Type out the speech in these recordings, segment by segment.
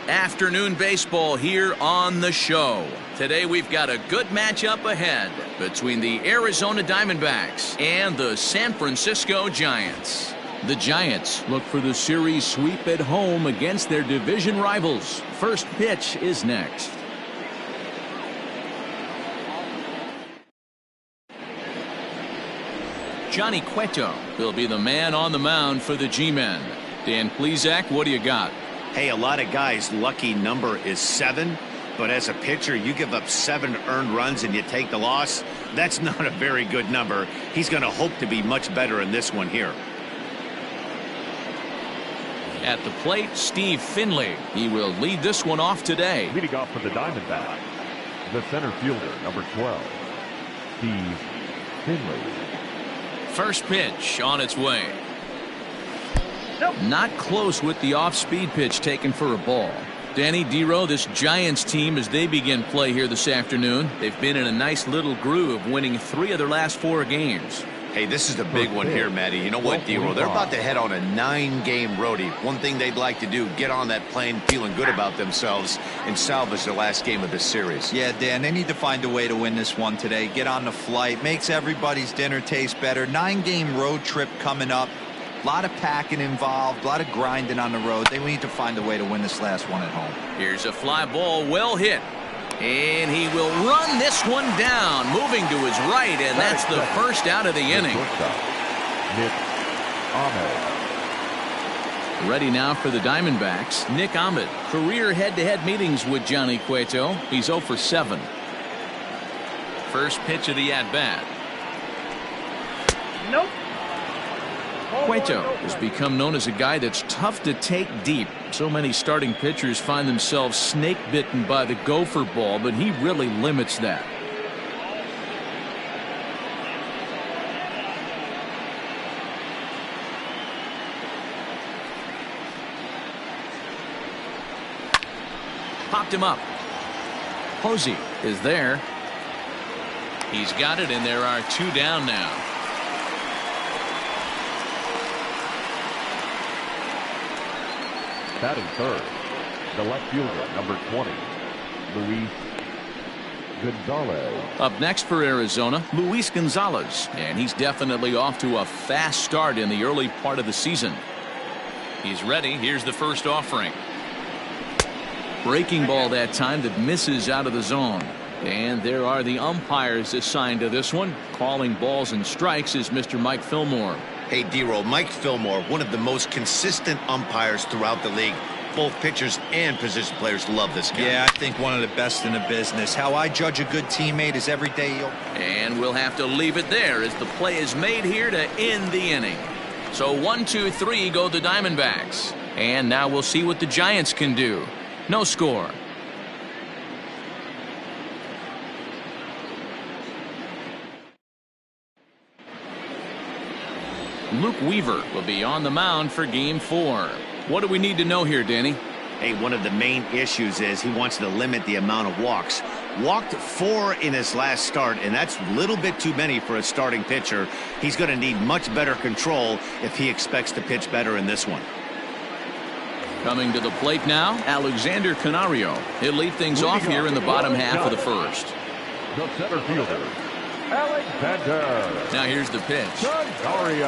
Afternoon baseball here on the show. Today we've got a good matchup ahead between the Arizona Diamondbacks and the San Francisco Giants. The Giants look for the series sweep at home against their division rivals. First pitch is next. Johnny Cueto will be the man on the mound for the G-men. Dan Plesac, what do you got? Hey, a lot of guys' lucky number is 7, but as a pitcher, you give up 7 earned runs and you take the loss. That's not a very good number. He's going to hope to be much better in this one here. At the plate, Steve Finley. He will lead this one off today. Leading off for the Diamondbacks, the center fielder, number 12, Steve Finley. First pitch on its way. Not close with the off-speed pitch taken for a ball. Danny Dero, this Giants team, as they begin play here this afternoon, they've been in a nice little groove, winning 3 of their last 4 games. Hey, this is the big one here, Matty. You know what, Dero? They're about to head on a 9-game roadie. One thing they'd like to do, get on that plane feeling good about themselves and salvage the last game of this series. Yeah, Dan, they need to find a way to win this one today. Get on the flight. Makes everybody's dinner taste better. 9-game road trip coming up. A lot of packing involved, a lot of grinding on the road. They need to find a way to win this last one at home. Here's a fly ball, well hit. And he will run this one down, moving to his right, and that's the first out of the inning. Ready now for the Diamondbacks, Nick Ahmed. Career head-to-head meetings with Johnny Cueto. He's 0 for 7. First pitch of the at-bat. Nope. Cueto has become known as a guy that's tough to take deep. So many starting pitchers find themselves snake bitten by the gopher ball, but he really limits that. Popped him up. Posey is there. He's got it, and there are 2 down now. Batting third, the left fielder, number 20, Luis Gonzalez. Up next for Arizona, Luis Gonzalez, and he's definitely off to a fast start in the early part of the season. He's ready. Here's the first offering. Breaking ball that time that misses out of the zone. And there are the umpires assigned to this one. Calling balls and strikes is Mr. Mike Fillmore. Hey, Dero, Mike Fillmore, one of the most consistent umpires throughout the league. Both pitchers and position players love this guy. Yeah, I think one of the best in the business. How I judge a good teammate is every day. And we'll have to leave it there as the play is made here to end the inning. So 1, 2, 3 go the Diamondbacks. And now we'll see what the Giants can do. No score. Luke Weaver will be on the mound for Game 4. What do we need to know here, Danny? Hey, one of the main issues is he wants to limit the amount of walks. Walked 4 in his last start, and that's a little bit too many for a starting pitcher. He's going to need much better control if he expects to pitch better in this one. Coming to the plate now, Alexander Canario. He'll lead things off here in the bottom half of the first. The center fielder, Alexander. Now here's the pitch. Canario.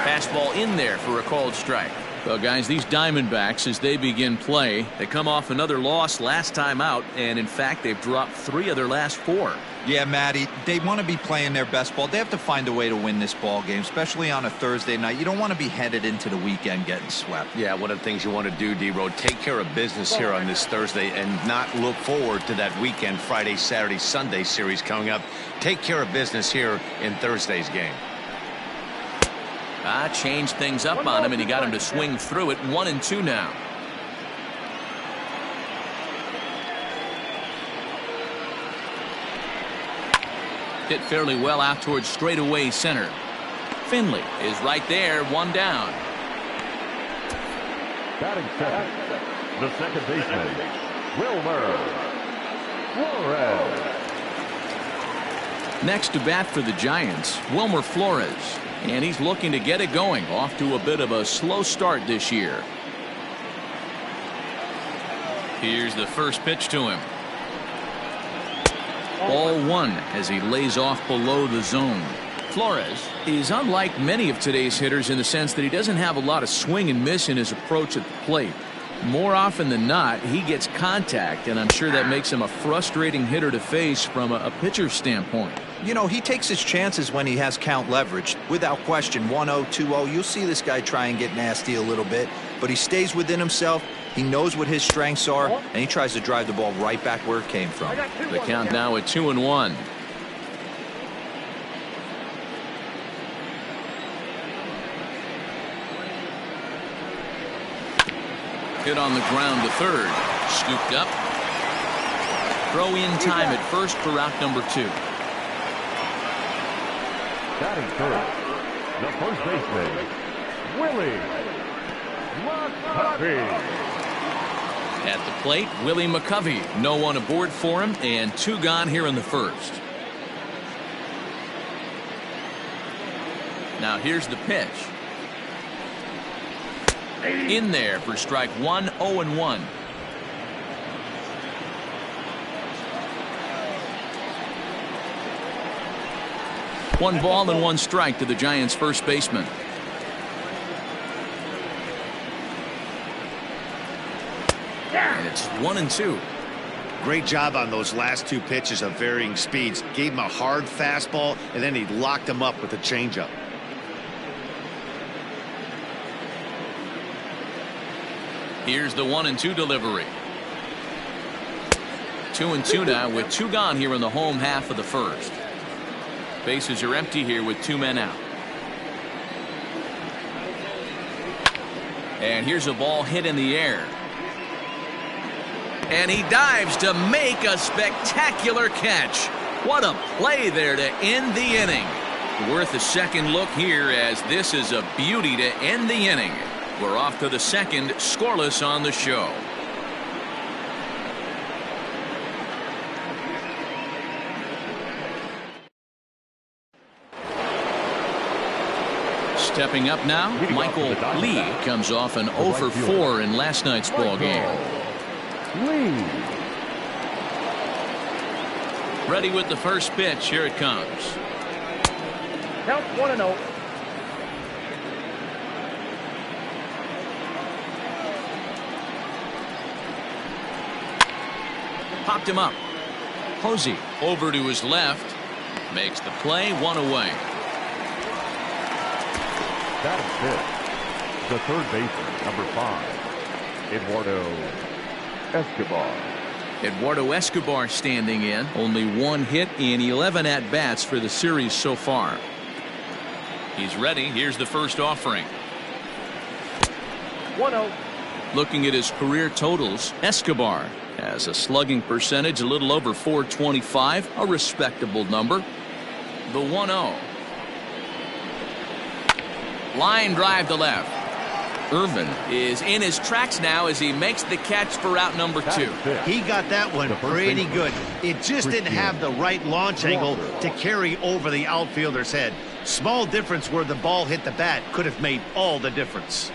Fastball in there for a called strike. Well, guys, these Diamondbacks, as they begin play, they come off another loss last time out, and in fact, they've dropped 3 of their last 4. Yeah, Matty, they want to be playing their best ball. They have to find a way to win this ball game, especially on a Thursday night. You don't want to be headed into the weekend getting swept. Yeah, one of the things you want to do, D-Road, take care of business here on this Thursday and not look forward to that weekend, Friday, Saturday, Sunday series coming up. Take care of business here in Thursday's game. Changed things up on him, and he got him to swing through it. 1 and 2 now. Hit fairly well out towards straightaway center. Finley is right there, 1 down. Batting second, the second baseman, Wilmer Flores. Next to bat for the Giants, Wilmer Flores. And he's looking to get it going, off to a bit of a slow start this year. Here's the first pitch to him. Ball one as he lays off below the zone. Flores is unlike many of today's hitters in the sense that he doesn't have a lot of swing and miss in his approach at the plate. More often than not, he gets contact, and I'm sure that makes him a frustrating hitter to face from a pitcher's standpoint. You know, he takes his chances when he has count leverage. Without question, 1-0, 2-0, you'll see this guy try and get nasty a little bit, but he stays within himself. He knows what his strengths are, and he tries to drive the ball right back where it came from. The count now at 2-1. Hit on the ground to third. Scooped up. Throw in time at first for route number 2. Batting first, the first baseman, Willie McCovey. At the plate, Willie McCovey. No one aboard for him, and 2 gone here in the first. Now here's the pitch. In there for strike 1, 0-1. One ball and 1 strike to the Giants' first baseman. And it's 1-2. Great job on those last 2 pitches of varying speeds. Gave him a hard fastball, and then he locked him up with a changeup. Here's the 1-2 delivery. 2-2 now with 2 gone here in the home half of the first. Bases are empty here with 2 men out. And here's a ball hit in the air. And he dives to make a spectacular catch. What a play there to end the inning. Worth a second look here, as this is a beauty to end the inning. We're off to the second, scoreless on the show. Stepping up now, Michael Lee comes off an 0 for 4 in last night's ball game. Lee. Ready with the first pitch. Here it comes. Count 1-0. Popped him up. Posey over to his left. Makes the play, 1 away. Batting fifth, the third baseman, number 5, Eduardo Escobar. Eduardo Escobar standing in. Only 1 hit in 11 at-bats for the series so far. He's ready. Here's the first offering. 1-0. Looking at his career totals, Escobar has a slugging percentage a little over .425, a respectable number. The 1-0. Line drive to left. Irvin is in his tracks now as he makes the catch for route number 2. He got that one pretty good. It just didn't have the right launch angle to carry over the outfielder's head. Small difference where the ball hit the bat could have made all the difference.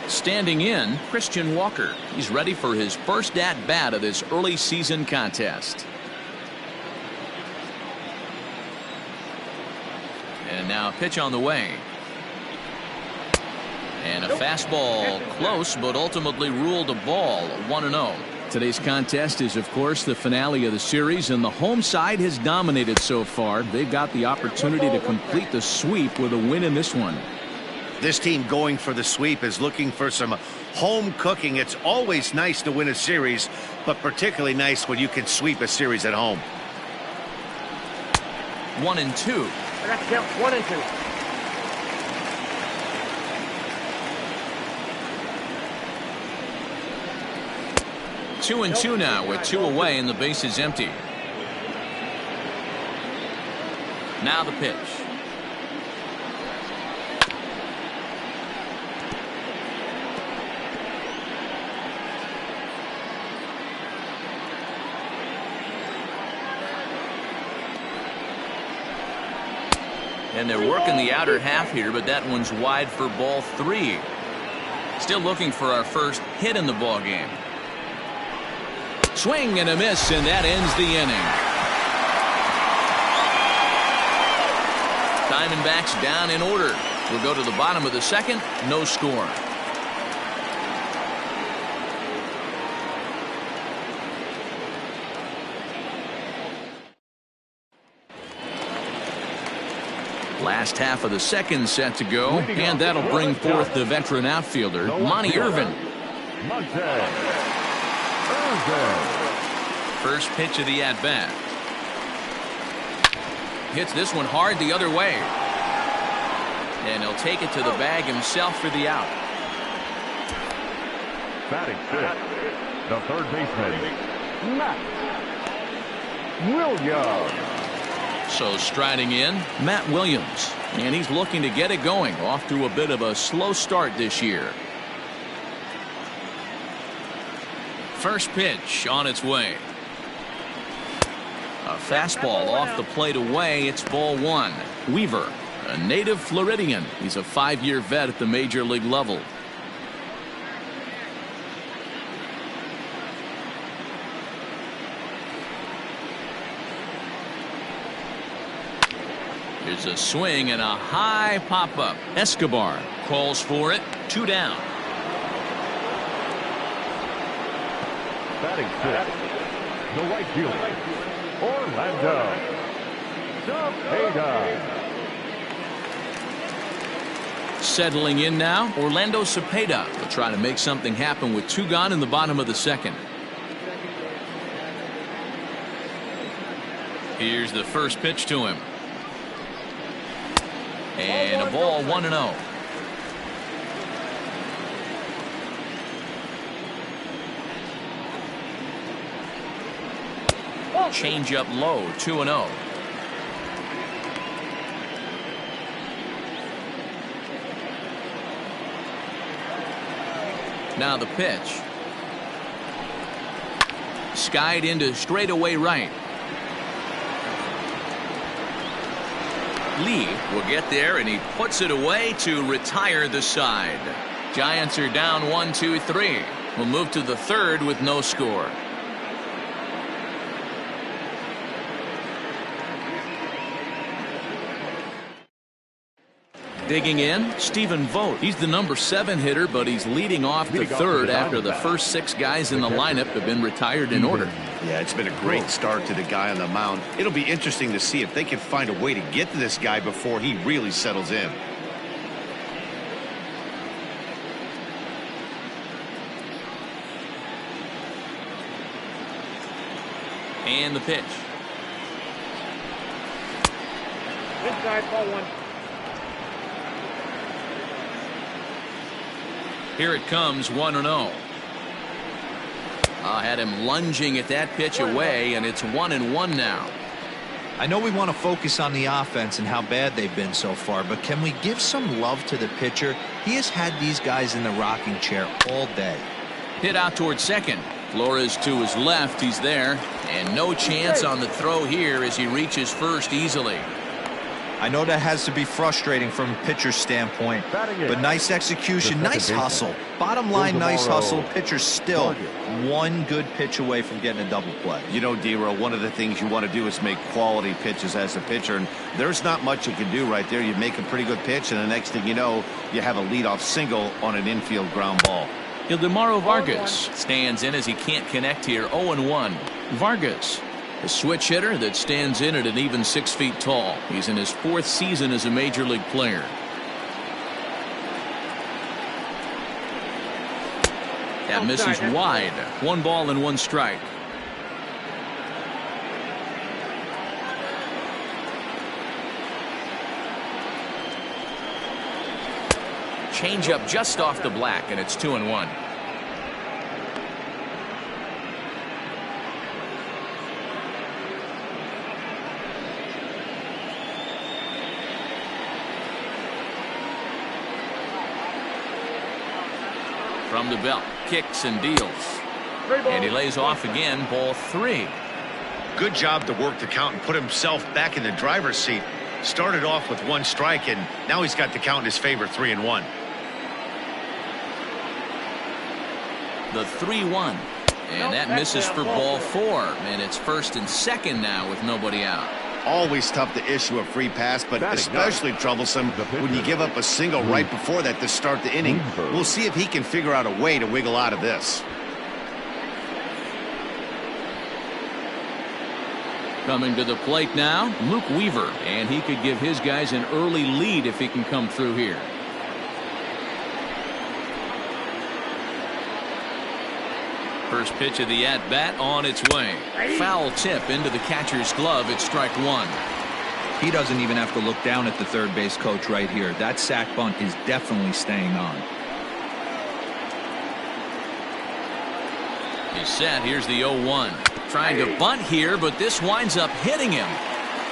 Standing in, Christian Walker. He's ready for his first at-bat of this early season contest. And now a pitch on the way. And a fastball close, but ultimately ruled a ball, 1-0. Today's contest is, of course, the finale of the series, and the home side has dominated so far. They've got the opportunity to complete the sweep with a win in this one. This team going for the sweep is looking for some home cooking. It's always nice to win a series, but particularly nice when you can sweep a series at home. I 1-2. got to count 1-2. Two and 2 now with 2 away and the base is empty. Now the pitch. And they're working the outer half here, but that one's wide for ball 3. Still looking for our first hit in the ball game. Swing and a miss, and that ends the inning. Diamondbacks down in order. We'll go to the bottom of the second. No score. Last half of the second set to go, and that'll bring forth the veteran outfielder, Monty Irvin. First pitch of the at-bat. Hits this one hard the other way. And he'll take it to the bag himself for the out. Batting fifth, the third baseman, Matt Williams. So striding in, Matt Williams. And he's looking to get it going. Off to a bit of a slow start this year. First pitch on its way. A fastball off the plate away. It's ball one. Weaver, a native Floridian. He's a 5-year vet at the major league level. There's a swing and a high pop-up. Escobar calls for it. 2 down. Batting fifth, the right fielder, Orlando Cepeda. Settling in now, Orlando Cepeda will try to make something happen with 2 gone in the bottom of the second. Here's the first pitch to him. And a ball 1-0. Change up low, 2-0. Now the pitch. Skied into straightaway right. Lee will get there, and he puts it away to retire the side. Giants are down 1-2-3. We'll move to the third with no score. Digging in, Stephen Vogt. He's the number 7 hitter, but he's leading off the third after the first 6 guys in the lineup have been retired in order. Yeah, it's been a great start to the guy on the mound. It'll be interesting to see if they can find a way to get to this guy before he really settles in. And the pitch. Inside, ball 1. Here it comes, 1-0. Had him lunging at that pitch away, and it's 1-1 now. I know we want to focus on the offense and how bad they've been so far, but can we give some love to the pitcher? He has had these guys in the rocking chair all day. Hit out towards second. Flores to his left. He's there. And no chance on the throw here as he reaches first easily. I know that has to be frustrating from a pitcher's standpoint, but nice execution, nice hustle. Bottom line, nice hustle. Pitcher's still 1 good pitch away from getting a double play. You know, D-Row, one of the things you want to do is make quality pitches as a pitcher, and there's not much you can do right there. You make a pretty good pitch, and the next thing you know, you have a leadoff single on an infield ground ball. Ildemaro Vargas stands in as he can't connect here. 0-1. Vargas, a switch hitter that stands in at an even 6 feet tall. He's in his 4th season as a major league player. That misses wide. 1 ball and 1 strike. Change up just off the black, and it's 2-1. From the belt, kicks and deals. And he lays off again, ball 3. Good job to work the count and put himself back in the driver's seat. Started off with 1 strike, and now he's got the count in his favor, 3-1. The 3-1. And that misses for ball 4. And it's 1st and 2nd now with nobody out. Always tough to issue a free pass, but especially troublesome when you give up a single right before that to start the inning. We'll see if he can figure out a way to wiggle out of this. Coming to the plate now, Luke Weaver. And he could give his guys an early lead if he can come through here. First pitch of the at-bat on its way. Foul tip into the catcher's glove. It's strike 1. He doesn't even have to look down at the third base coach right here. That sac bunt is definitely staying on. He's set. Here's the 0-1. Trying to bunt here, but this winds up hitting him.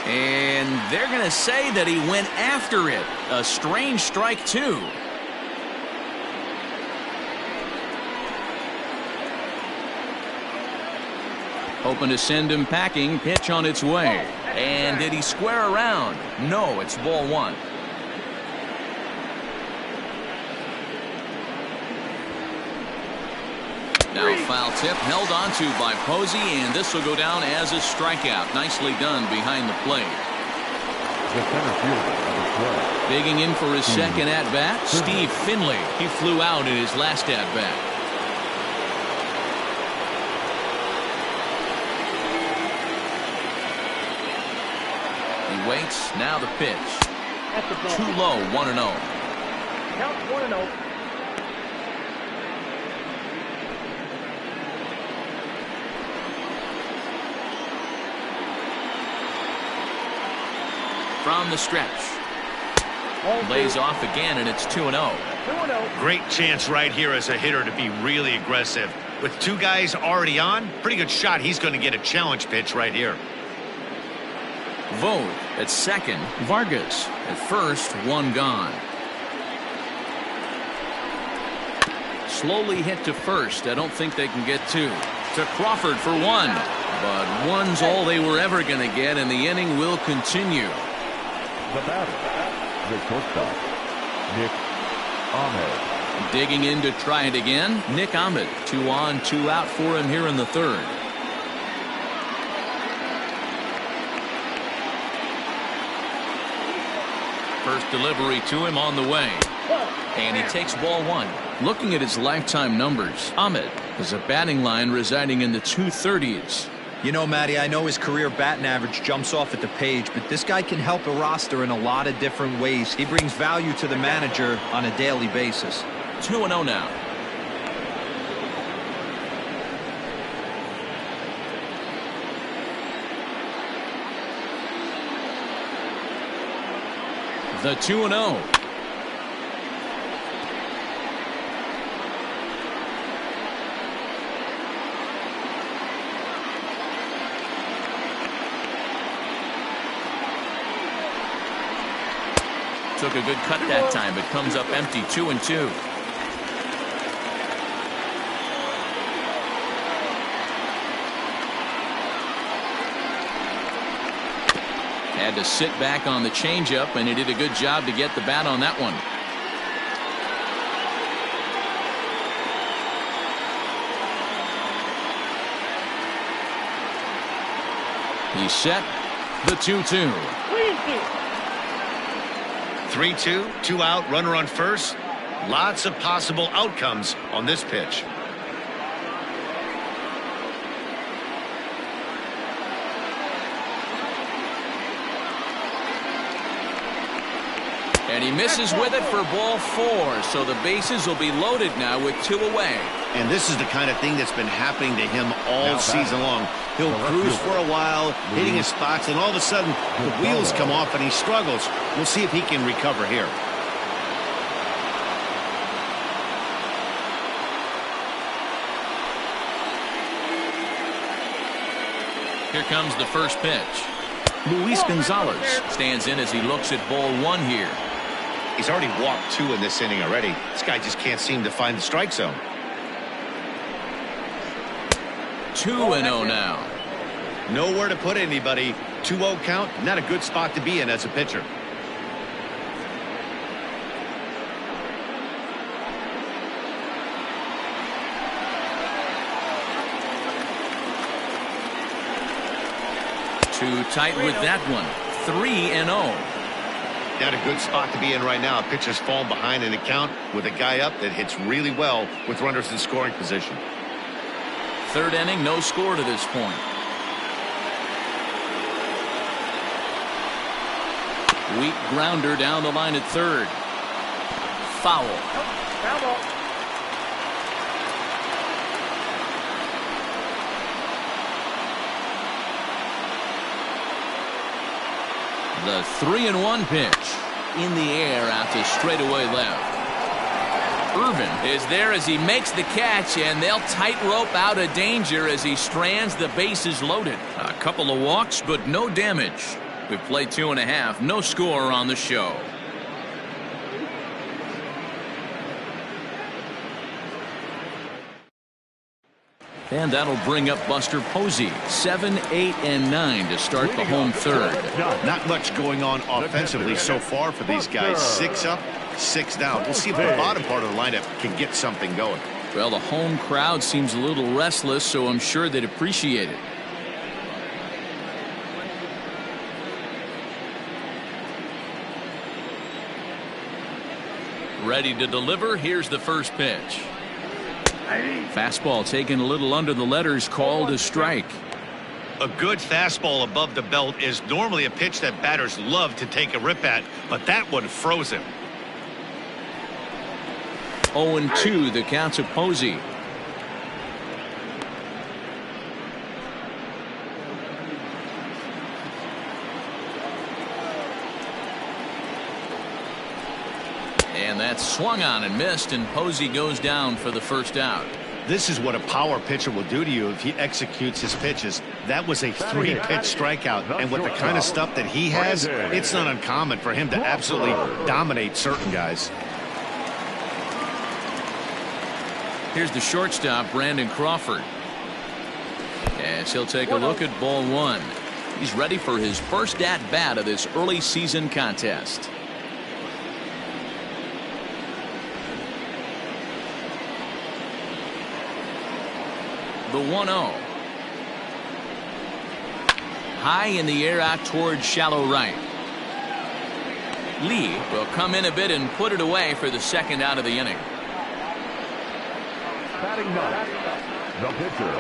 And they're going to say that he went after it. A strange strike, too. Hoping to send him packing. Pitch on its way. And did he square around? No, it's ball 1. Now foul tip held onto by Posey, and this will go down as a strikeout. Nicely done behind the plate. The center fielder, number 12. Digging in for his second at-bat, Steve Finley. He flew out in his last at-bat. Waits. Now the pitch. Too low. 1-0. Count 1-0. From the stretch. Lays off again, and it's 2-0. 2-0. Great chance right here as a hitter to be really aggressive. With 2 guys already on, pretty good shot. He's going to get a challenge pitch right here. Vogt at second. Vargas at first. 1 gone. Slowly hit to first. I don't think they can get 2. To Crawford for 1. But 1's all they were ever going to get, and the inning will continue. The batter, the shortstop, Nick Ahmed. Digging in to try it again. Nick Ahmed. 2 on, 2 out for him here in the 3rd. First delivery to him on the way. And he takes ball 1. Looking at his lifetime numbers, Ahmed has a batting line residing in the 230s. You know, Matty, I know his career batting average jumps off at the page, but this guy can help a roster in a lot of different ways. He brings value to the manager on a daily basis. 2-0 now. The 2-0. Took a good cut that time, but comes up empty. 2-2. Had to sit back on the changeup, and he did a good job to get the bat on that one. He's set. The 2-2. 3-2, 2 out, runner on first. Lots of possible outcomes on this pitch. And he misses with it for ball 4. So the bases will be loaded now with 2 away. And this is the kind of thing that's been happening to him all season long. He'll cruise for a while, hitting his spots, and all of a sudden the wheels come off and he struggles. We'll see if he can recover here. Here comes the first pitch. Luis Gonzalez stands in as he looks at ball 1 here. He's already walked 2 in this inning already. This guy just can't seem to find the strike zone. 2-0 now. Nowhere to put anybody. 2-0 count, not a good spot to be in as a pitcher. Too tight with that one. 3-0. Not a good spot to be in right now. Pitcher's falling behind in the count with a guy up that hits really well with runners in scoring position. Third inning, no score to this point. Weak grounder down the line at third. Foul. Foul ball. The 3-1 pitch in the air out to straightaway left. Irvin is there as he makes the catch, and they'll tightrope out of danger as he strands the bases loaded. A couple of walks, but no damage. We've played 2.5, no score on the show. And that'll bring up Buster Posey. 7, 8, and 9 to start the home third. Not much going on offensively so far for these guys. 6 up, 6 down. We'll see if the bottom part of the lineup can get something going. Well, the home crowd seems a little restless, so I'm sure they'd appreciate it. Ready to deliver. Here's the first pitch. Fastball taken a little under the letters, called a strike. A good fastball above the belt is normally a pitch that batters love to take a rip at, but that one froze him. 0-2 the count to Posey. And that's swung on and missed, and Posey goes down for the first out. This is what a power pitcher will do to you if he executes his pitches. That was a 3-pitch strikeout, and with the kind of stuff that he has, it's not uncommon for him to absolutely dominate certain guys. Here's the shortstop, Brandon Crawford. As he'll take a look at ball one. He's ready for his first at-bat of this early season contest. The 1-0. High in the air out towards shallow right. Lee will come in a bit and put it away for the second out of the inning. Batting ninth, the pitcher,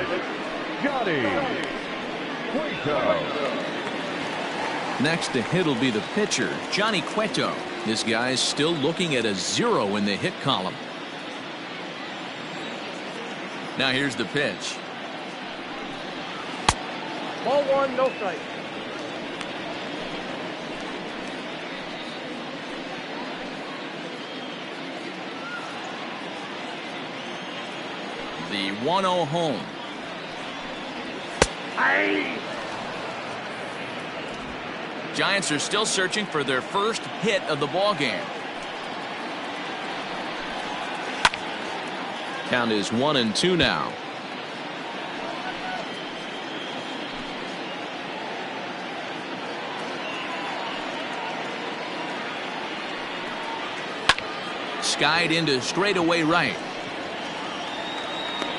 Johnny Cueto. Next to hit will be the pitcher, Johnny Cueto. This guy's still looking at a 0 in the hit column. Now here's the pitch. Ball one, no strike. The 1-0 home. Aye. Giants are still searching for their first hit of the ball game. Count is 1-2 now. Skied into straightaway right.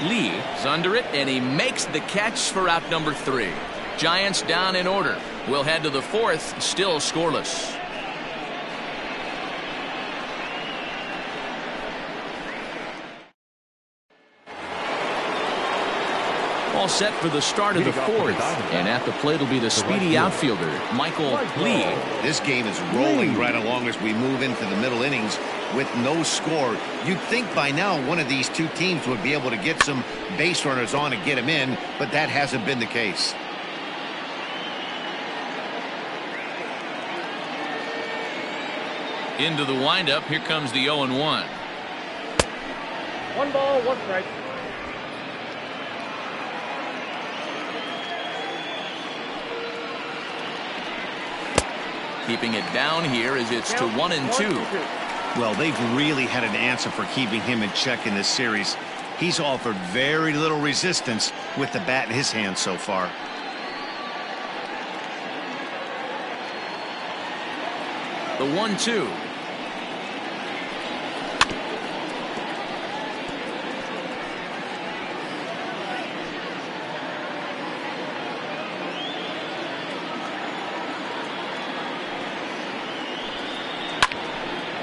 Lee is under it, and he makes the catch for out number 3. Giants down in order. We'll head to the fourth, still scoreless. All set for the start of the fourth, and at the plate will be the speedy outfielder, Michael Lee. This game is rolling right along as we move into the middle innings with no score. You'd think by now one of these two teams would be able to get some base runners on and get them in, but that hasn't been the case. Into the windup, here comes the 0-1. 1 ball, 1 strike. Keeping it down here as it's to 1-2. Well, they've really had an answer for keeping him in check in this series. He's offered very little resistance with the bat in his hand so far. The 1-2.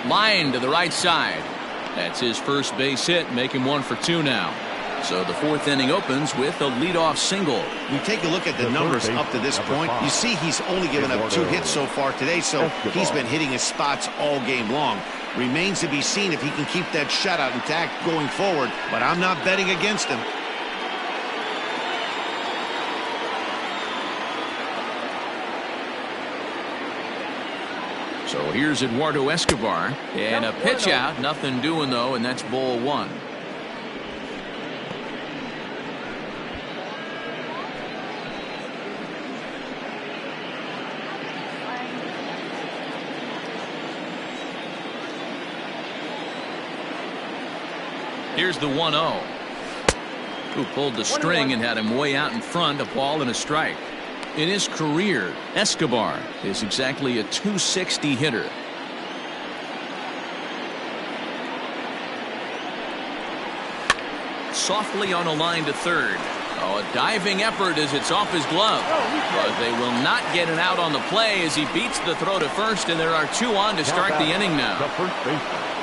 Line to the right side. That's his first base hit, make him 1 for 2 now. So the 4th inning opens with a leadoff single. We take a look at the numbers up to this point. You see he's only given up 2 hits so far today, so he's been hitting his spots all game long. Remains to be seen if he can keep that shutout intact going forward, but I'm not betting against him. So here's Eduardo Escobar, and a pitch out, nothing doing though, and that's ball 1. Here's the 1-0. Who pulled the string and had him way out in front, a ball and a strike. In his career, Escobar is exactly a .260 hitter. Softly on a line to third. Oh, a diving effort as it's off his glove. But they will not get it out on the play as he beats the throw to first, and there are 2 on to start the inning now.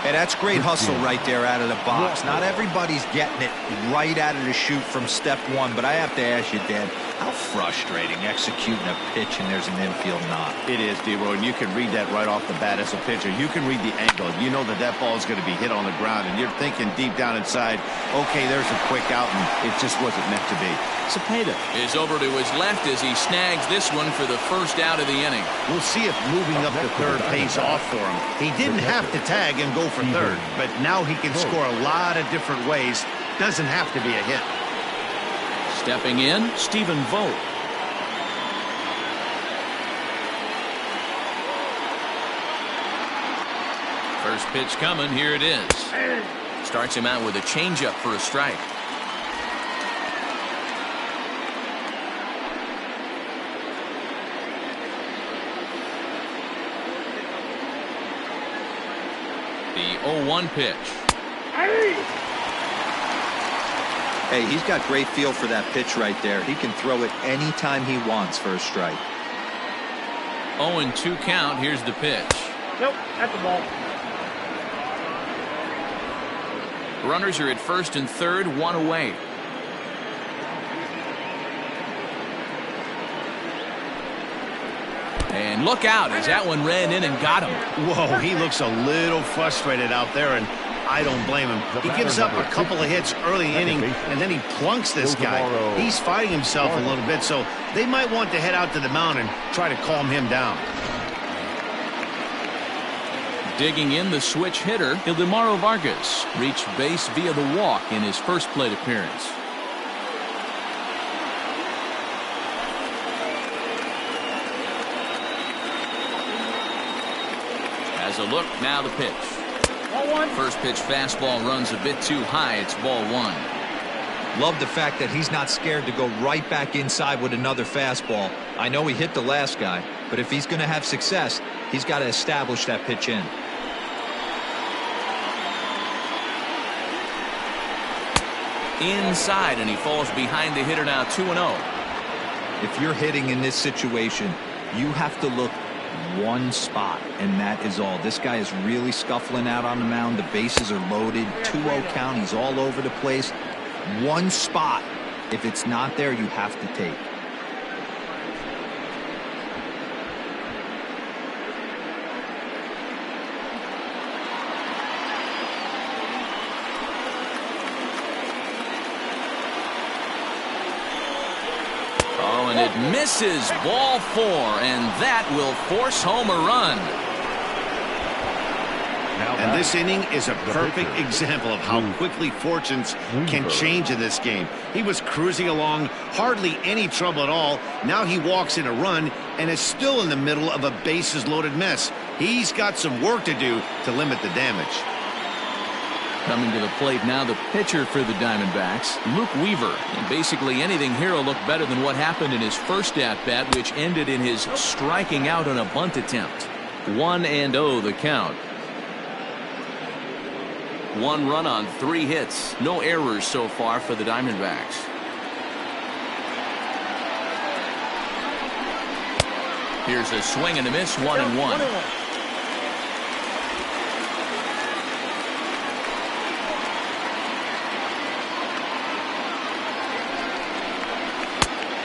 Hey, that's great hustle right there out of the box. Not everybody's getting it right out of the chute from step 1, but I have to ask you, Dad, how frustrating executing a pitch and there's an infield knock. It is, D-Roy, and you can read that right off the bat as a pitcher. You can read the angle. You know that ball is going to be hit on the ground, and you're thinking deep down inside, okay, there's a quick out, and it just wasn't meant to be. Cepeda is over to his left as he snags this one for the first out of the inning. We'll see if moving up to third pays off for him. He didn't have to tag and go for third, but now he can score a lot of different ways. Doesn't have to be a hit. Stepping in, Stephen Vogt. First pitch coming, here it is. Starts him out with a changeup for a strike. The 0-1 pitch. Hey, he's got great feel for that pitch right there. He can throw it anytime he wants for a strike. 0-2 count. Here's the pitch. Nope, that's the ball. Runners are at first and third, 1 away. And look out as that one ran in and got him. Whoa, he looks a little frustrated out there, and I don't blame him. He gives up a couple of hits early inning, and then he plunks this guy. He's fighting himself a little bit, so they might want to head out to the mound and try to calm him down. Digging in, the switch hitter, Ildemaro Vargas reached base via the walk in his first plate appearance. Has a look, now the pitch. First pitch fastball runs a bit too high. It's ball 1. Love the fact that he's not scared to go right back inside with another fastball. I know he hit the last guy, but if he's going to have success, he's got to establish that pitch in. Inside, and he falls behind the hitter now, 2-0. If you're hitting in this situation, you have to look one spot, and that is all. This guy is really scuffling out on the mound. The bases are loaded. 2-0 count. He's all over the place. One spot. If it's not there, you have to take. And it misses, ball 4, and that will force home a run. And this inning is a perfect example of how quickly fortunes can change in this game. He was cruising along, hardly any trouble at all. Now he walks in a run and is still in the middle of a bases-loaded mess. He's got some work to do to limit the damage. Coming to the plate now, the pitcher for the Diamondbacks, Luke Weaver. And basically anything here will look better than what happened in his first at-bat, which ended in his striking out on a bunt attempt. 1-0 the count. 1 run on 3 hits. No errors so far for the Diamondbacks. Here's a swing and a miss, 1-1.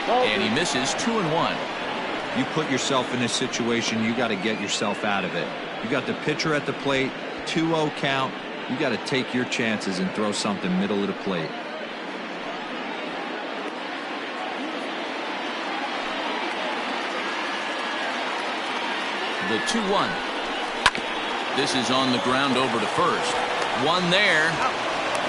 And he misses 2-1. You put yourself in this situation, you got to get yourself out of it. You got the pitcher at the plate, 2-0 count. You got to take your chances and throw something middle of the plate. The 2-1. This is on the ground over to first. One there.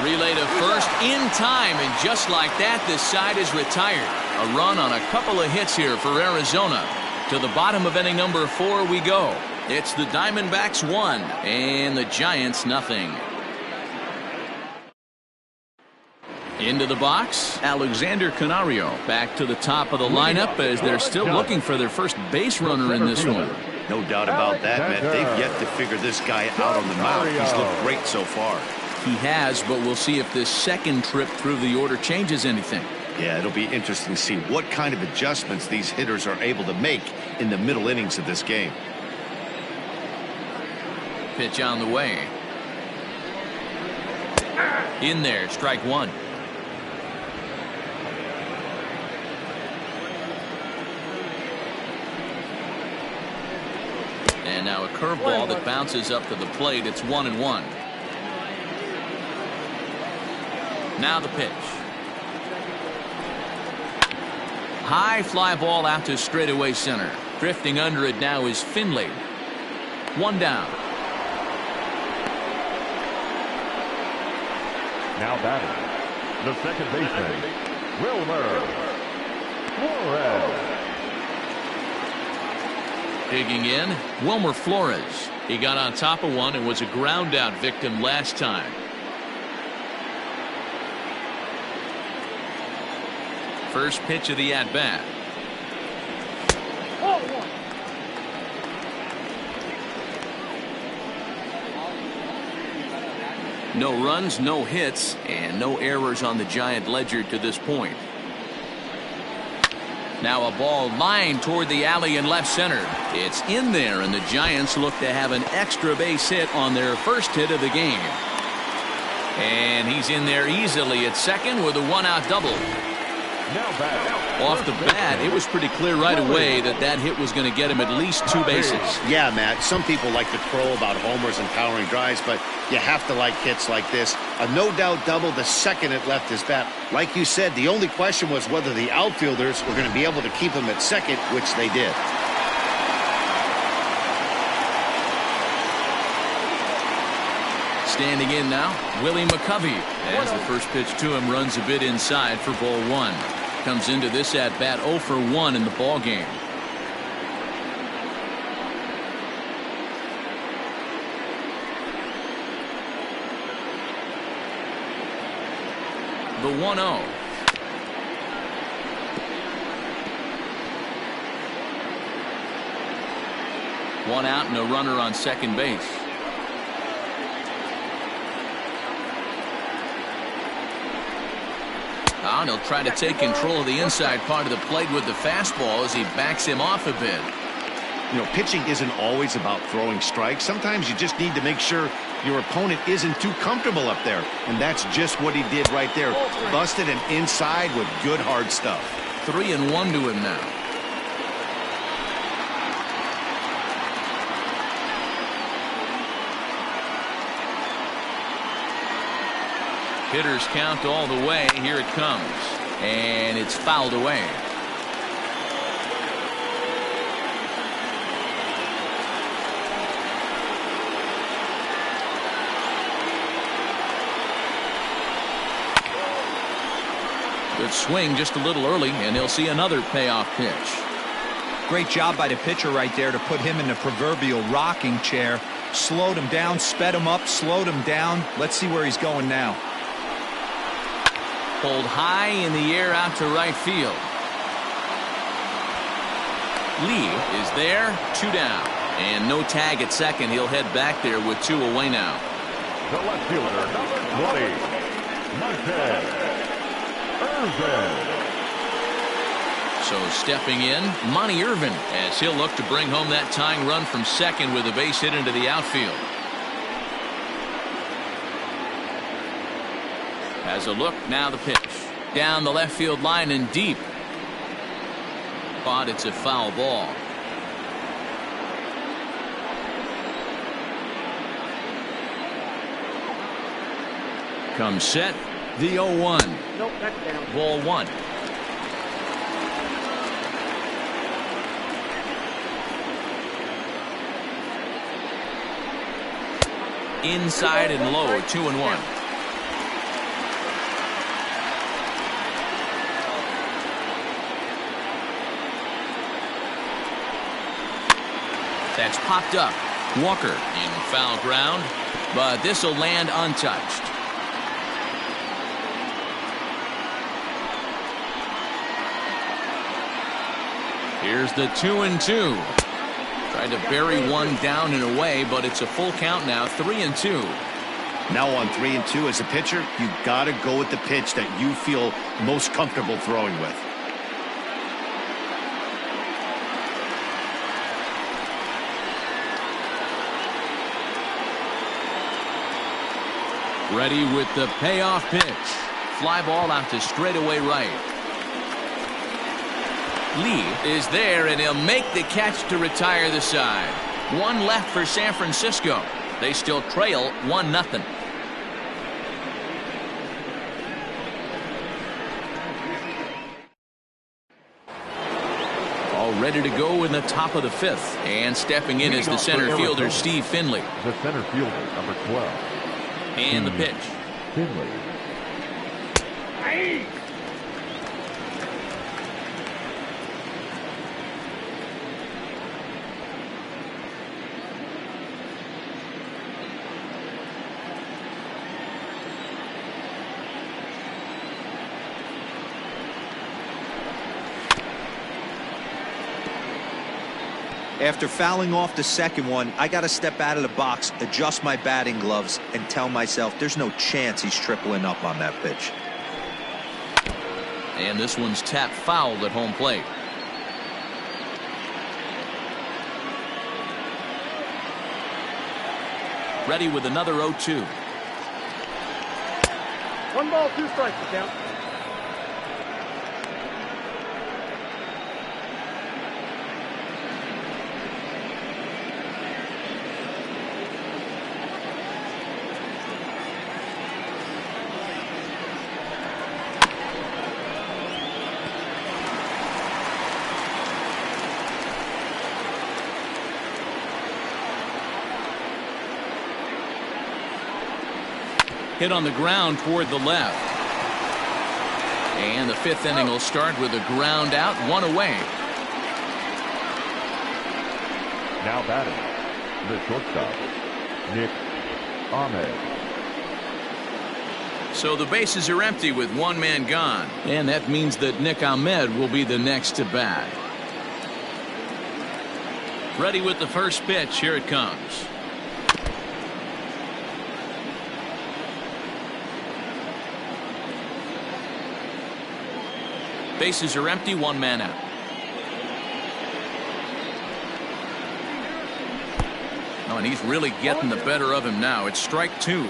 Relay to first in time, and just like that, this side is retired. A run on a couple of hits here for Arizona. To the bottom of inning number 4 we go. It's the Diamondbacks 1 and the Giants nothing. Into the box, Alexander Canario back to the top of the lineup as they're still looking for their first base runner in this one. No doubt about that, Matt. They've yet to figure this guy out on the mound. He's looked great so far. He has, but we'll see if this second trip through the order changes anything. Yeah, it'll be interesting to see what kind of adjustments these hitters are able to make in the middle innings of this game. Pitch on the way. In there, strike one. And now a curveball that bounces up to the plate. It's 1-1. Now the pitch. High fly ball out to straightaway center. Drifting under it now is Finley. One down. Now batting, the second baseman, Wilmer Flores. Digging in, Wilmer Flores. He got on top of one and was a ground out victim last time. First pitch of the at-bat. No runs, no hits, and no errors on the Giant ledger to this point. Now a ball lined toward the alley in left center. It's in there, and the Giants look to have an extra base hit on their first hit of the game. And he's in there easily at second with a one-out double. Off the bat, it was pretty clear right away that that hit was going to get him at least 2 bases. Yeah, Matt, some people like to crow about homers and powering drives, but you have to like hits like this. A no-doubt double the second it left his bat. Like you said, the only question was whether the outfielders were going to be able to keep him at second, which they did. Standing in now, Willie McCovey, as the first pitch to him runs a bit inside for ball 1. Comes into this at bat 0 for 1 in the ball game. The 1-0. One out and a runner on second base. And he'll try to take control of the inside part of the plate with the fastball as he backs him off a bit. You know, pitching isn't always about throwing strikes. Sometimes you just need to make sure your opponent isn't too comfortable up there. And that's just what he did right there. Busted him inside with good hard stuff. 3-1 to him now. Hitters count all the way. Here it comes. And it's fouled away. Good swing just a little early, and he'll see another payoff pitch. Great job by the pitcher right there to put him in the proverbial rocking chair. Slowed him down, sped him up, slowed him down. Let's see where he's going now. Pulled high in the air out to right field. Lee is there, 2 down. And no tag at second. He'll head back there with 2 away now. The left fielder, number 20, Montez Irvin. So stepping in, Monty Irvin, as he'll look to bring home that tying run from second with a base hit into the outfield. Has a look, now the pitch. Down the left field line and deep. spot. It's a foul ball. Comes set. The 0-1. Nope, that's down. Ball 1. Inside and low, 2-1. That's popped up. Walker in foul ground, but this will land untouched. Here's the 2-2. Tried to bury one down and away, but it's a full count now, 3-2. Now on 3-2 as a pitcher, you got to go with the pitch that you feel most comfortable throwing with. Ready with the payoff pitch. Fly ball out to straightaway right. Lee is there, and he'll make the catch to retire the side. One left for San Francisco. They still trail 1-0. All ready to go in the top of the 5th. And stepping in is the center fielder, Steve Finley. The center fielder, number 12. And the pitch. Finley. Hey! After fouling off the second one, I got to step out of the box, adjust my batting gloves, and tell myself there's no chance he's tripling up on that pitch. And this one's tapped foul at home plate. Ready with another 0-2. 1 ball, 2 strikes to count. Hit on the ground toward the left. And the 5th inning will start with a ground out, 1 away. Now batting, the shortstop, Nick Ahmed. So the bases are empty with 1 man gone. And that means that Nick Ahmed will be the next to bat. Ready with the first pitch. Here it comes. Bases are empty, 1 man out. Oh, and he's really getting the better of him now. It's strike 2.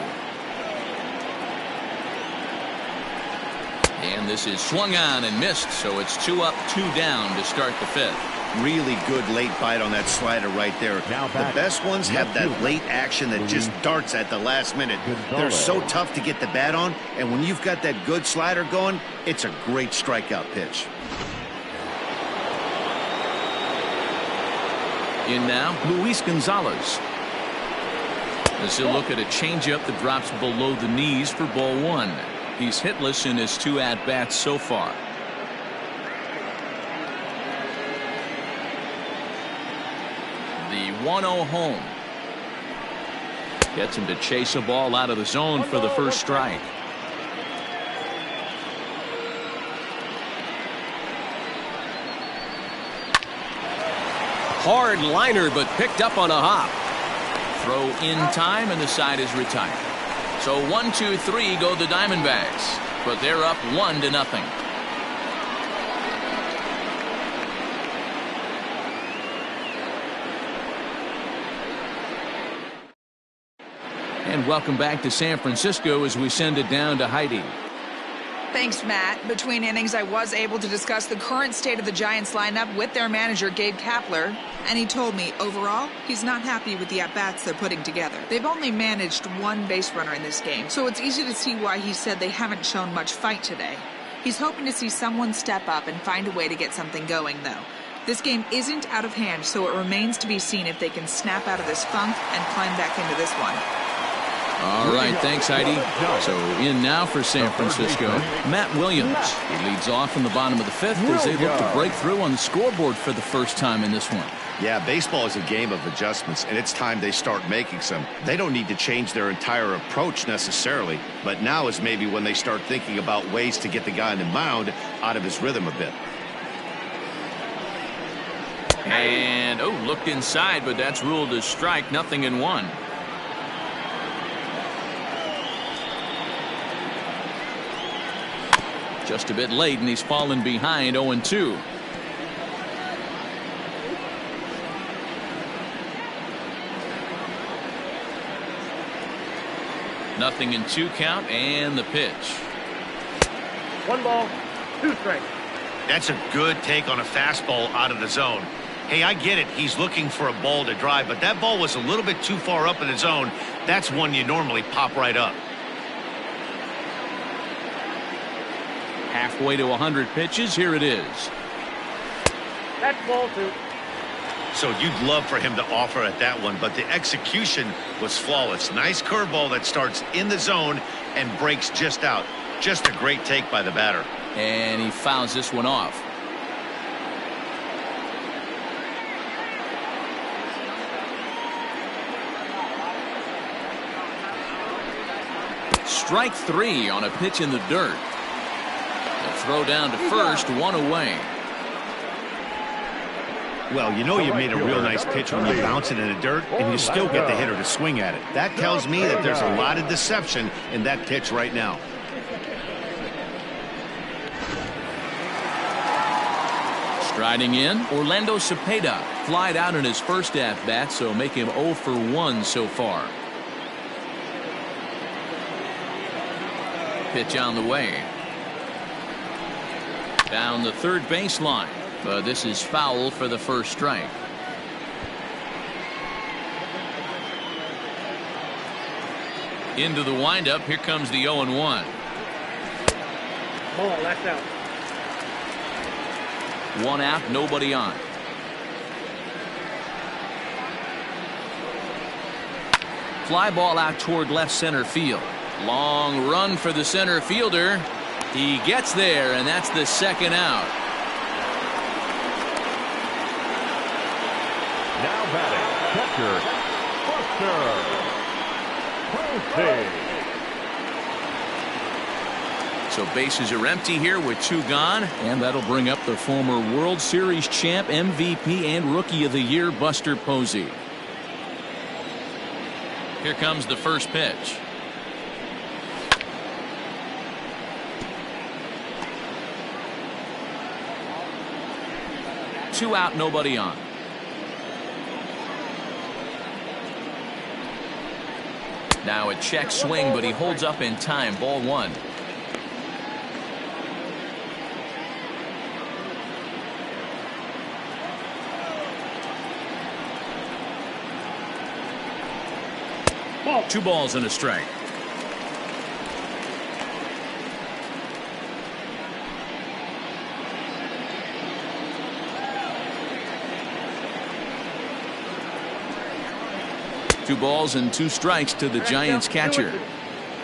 And this is swung on and missed, so it's 2 up, 2 down to start the 5th. Really good late bite on that slider right there. Now the best ones have that late action that just darts at the last minute. They're so tough to get the bat on, and when you've got that good slider going, it's a great strikeout pitch. In now, Luis Gonzalez. As he'll look at a changeup that drops below the knees for ball 1. He's hitless in his 2 at-bats so far. The 1-0 home. Gets him to chase a ball out of the zone for the first strike. Hard liner, but picked up on a hop. Throw in time, and the side is retired. So 1-2-3 go the Diamondbacks, but they're up 1-0. And welcome back to San Francisco as we send it down to Heidi. Thanks, Matt. Between innings, I was able to discuss the current state of the Giants lineup with their manager, Gabe Kapler, and he told me, overall, he's not happy with the at-bats they're putting together. They've only managed one base runner in this game, so it's easy to see why he said they haven't shown much fight today. He's hoping to see someone step up and find a way to get something going, though. This game isn't out of hand, so it remains to be seen if they can snap out of this funk and climb back into this one. All right, thanks, Heidi. So in now for San Francisco, Matt Williams. He leads off in the bottom of the fifth as they look to break through on the scoreboard for the first time in this one. Yeah, baseball is a game of adjustments, and it's time they start making some. They don't need to change their entire approach necessarily, but now is maybe when they start thinking about ways to get the guy on the mound out of his rhythm a bit. And, looked inside, but that's ruled as strike, 0-1. Just a bit late, and he's fallen behind 0-2. Nothing in 2 count, and the pitch. 1 ball, 2 strikes. That's a good take on a fastball out of the zone. Hey, I get it. He's looking for a ball to drive, but that ball was a little bit too far up in the zone. That's one you normally pop right up. Halfway to 100 pitches. Here it is. That's ball 2. So you'd love for him to offer at that one, but the execution was flawless. Nice curveball that starts in the zone and breaks just out. Just a great take by the batter. And he fouls this one off. Strike 3 on a pitch in the dirt. The throw down to first, 1 away. Well, you know you made a real nice pitch when you bounce it in the dirt and you still get the hitter to swing at it. That tells me that there's a lot of deception in that pitch right now. Striding in, Orlando Cepeda flied out in his first at-bat, so make him 0 for 1 so far. Pitch on the way. Down the third baseline. But this is foul for the first strike. Into the windup. Here comes the 0-1. Ball, that's out. 1 out, nobody on. Fly ball out toward left center field. Long run for the center fielder. He gets there, and that's the second out. Now batting, catcher, Buster Posey. So bases are empty here with 2 gone, and that'll bring up the former World Series champ, MVP, and Rookie of the Year, Buster Posey. Here comes the first pitch. Two out, nobody on. Now a check swing, but he holds up in time. Ball 1. Ball. 2 balls and a strike. Two balls and 2 strikes to the Giants catcher.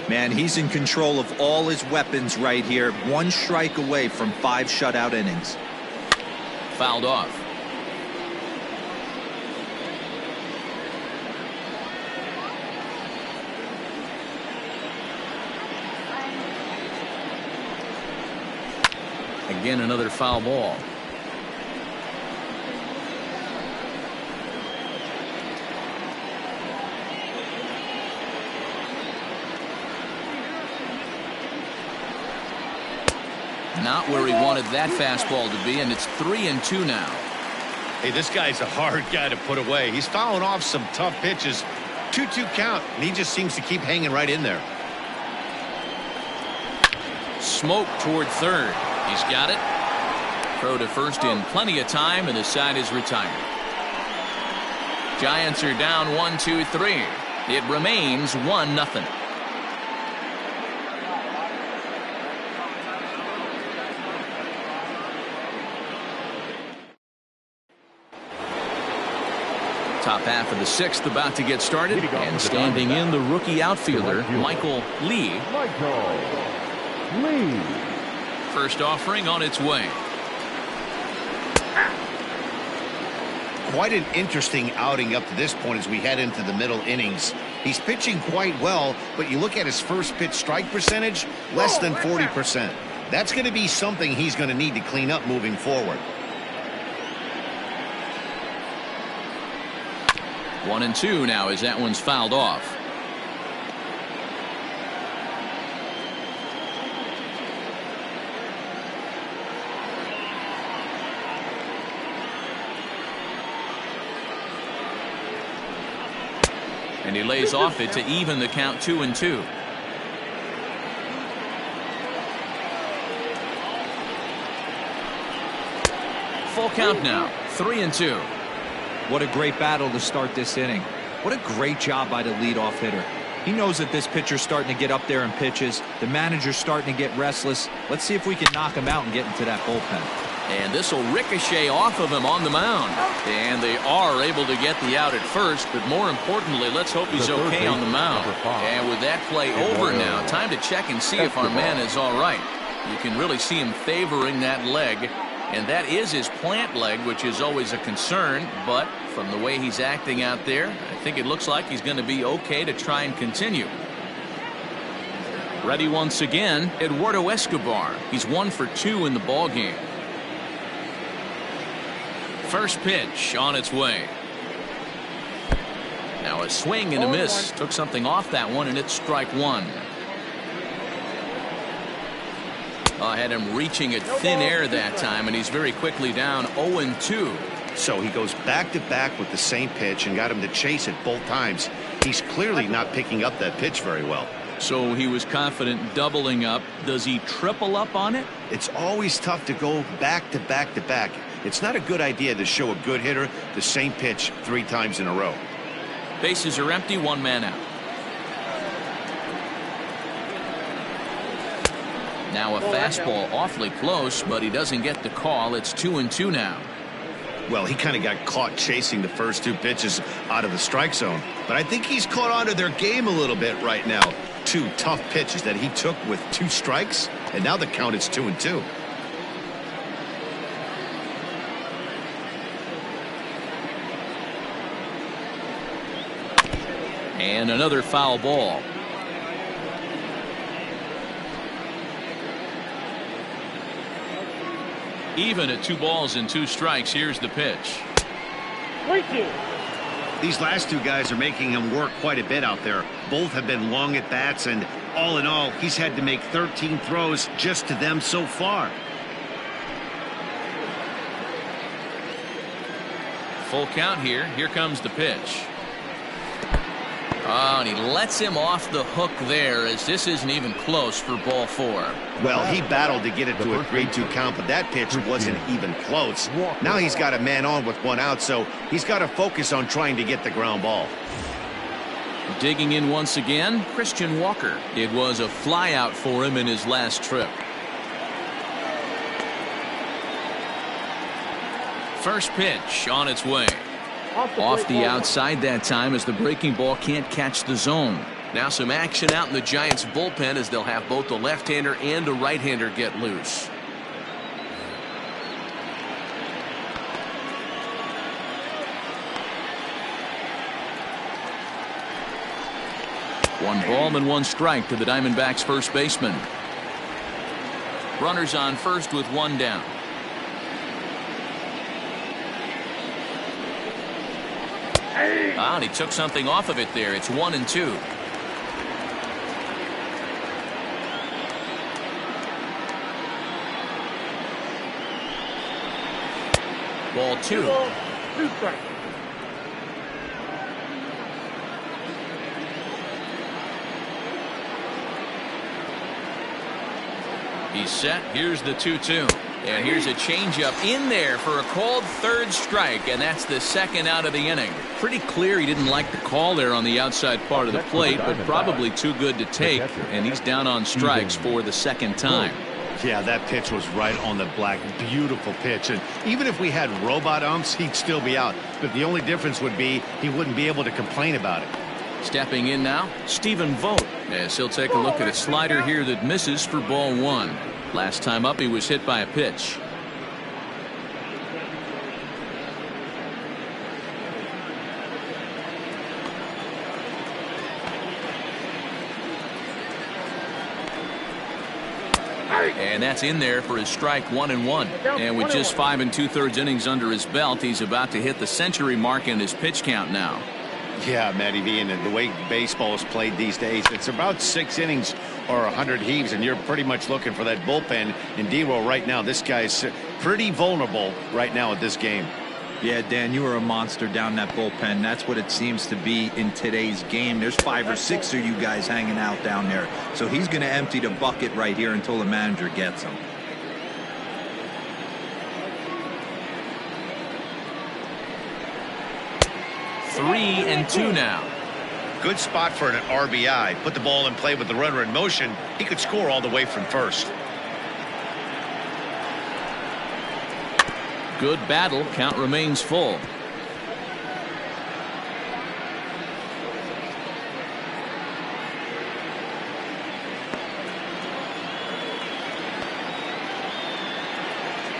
Man, he's in control of all his weapons right here. 1 strike away from 5 shutout innings. Fouled off. Again, another foul ball. Not where he wanted that fastball to be, and it's 3-2 now. Hey, this guy's a hard guy to put away. He's fouling off some tough pitches. 2-2 count, and he just seems to keep hanging right in there. smoke toward third. He's got it. Throw to first in plenty of time, and the side is retired. Giants are down 1-2-3. It remains 1-0. Top half of the sixth about to get started, and standing in the rookie outfielder, Michael Lee. First offering on its way. Quite an interesting outing up to this point as we head into the middle innings. He's pitching quite well, but you look at his first pitch strike percentage, less than 40%. That's going to be something he's going to need to clean up moving forward. 1-2 now as that one's fouled off. And he lays off it to even the count 2-2. Full count now, 3-2. What a great battle to start this inning. What a great job by the leadoff hitter. He knows that this pitcher's starting to get up there in pitches. The manager's starting to get restless. Let's see if we can knock him out and get into that bullpen. And this will ricochet off of him on the mound. And they are able to get the out at first, but more importantly, let's hope he's okay on the mound. And with that play over now, time to check and see if our man is all right. You can really see him favoring that leg. And that is his plant leg, which is always a concern. But from the way he's acting out there, I think it looks like he's going to be okay to try and continue. Ready once again, Eduardo Escobar. He's 1 for 2 in the ball game. First pitch on its way. Now a swing and a miss. Took something off that one, and it's strike one. Had him reaching at thin air that time, and he's very quickly down 0-2. So he goes back-to-back with the same pitch and got him to chase it both times. He's clearly not picking up that pitch very well. So he was confident doubling up. Does he triple up on it? It's always tough to go back-to-back-to-back. It's not a good idea to show a good hitter the same pitch 3 times in a row. Bases are empty, 1 man out. Now a fastball awfully close, but he doesn't get the call. It's 2-2 now. Well, he kind of got caught chasing the first 2 pitches out of the strike zone. But I think he's caught onto their game a little bit right now. 2 tough pitches that he took with 2 strikes, and now the count is 2-2. And another foul ball. Even at 2 balls and 2 strikes, here's the pitch. These last 2 guys are making him work quite a bit out there. Both have been long at bats, and all in all, he's had to make 13 throws just to them so far. Full count here. Here comes the pitch. Oh, and he lets him off the hook there, as this isn't even close for ball 4. Well, he battled to get it to a 3-2 count, but that pitch wasn't even close. Now he's got a man on with 1 out, so he's got to focus on trying to get the ground ball. Digging in once again, Christian Walker. It was a fly out for him in his last trip. First pitch on its way. Off the outside that time, as the breaking ball can't catch the zone. Now some action out in the Giants bullpen, as they'll have both the left-hander and a right-hander get loose. One ball and 1 strike to the Diamondbacks first baseman. Runners on first with 1 down. Ah, and he took something off of it there. It's 1-2. Ball 2. 2 strikes. He's set. Here's the 2-2. And here's a changeup in there for a called third strike, and that's the second out of the inning. Pretty clear he didn't like the call there on the outside part of the plate, but probably too good to take, and he's down on strikes for the second time. Yeah, that pitch was right on the black. Beautiful pitch. And even if we had robot umps, he'd still be out. But the only difference would be he wouldn't be able to complain about it. Stepping in now, Stephen Vogt, as he'll take a look at a slider here that misses for ball one. Last time up, he was hit by a pitch. And that's in there for his strike 1-1. And with just 5 2/3 innings under his belt, he's about to hit the century mark in his pitch count now. Yeah, Matty V, and the way baseball is played these days, it's about 6 innings or 100 heaves, and you're pretty much looking for that bullpen. And D-Roll right now, this guy's pretty vulnerable right now at this game. Yeah, Dan, you are a monster down that bullpen. That's what it seems to be in today's game. There's 5 or 6 of you guys hanging out down there. So he's going to empty the bucket right here until the manager gets him. Three and two now. Good spot for an RBI. Put the ball in play with the runner in motion. He could score all the way from first. Good battle. Count remains full.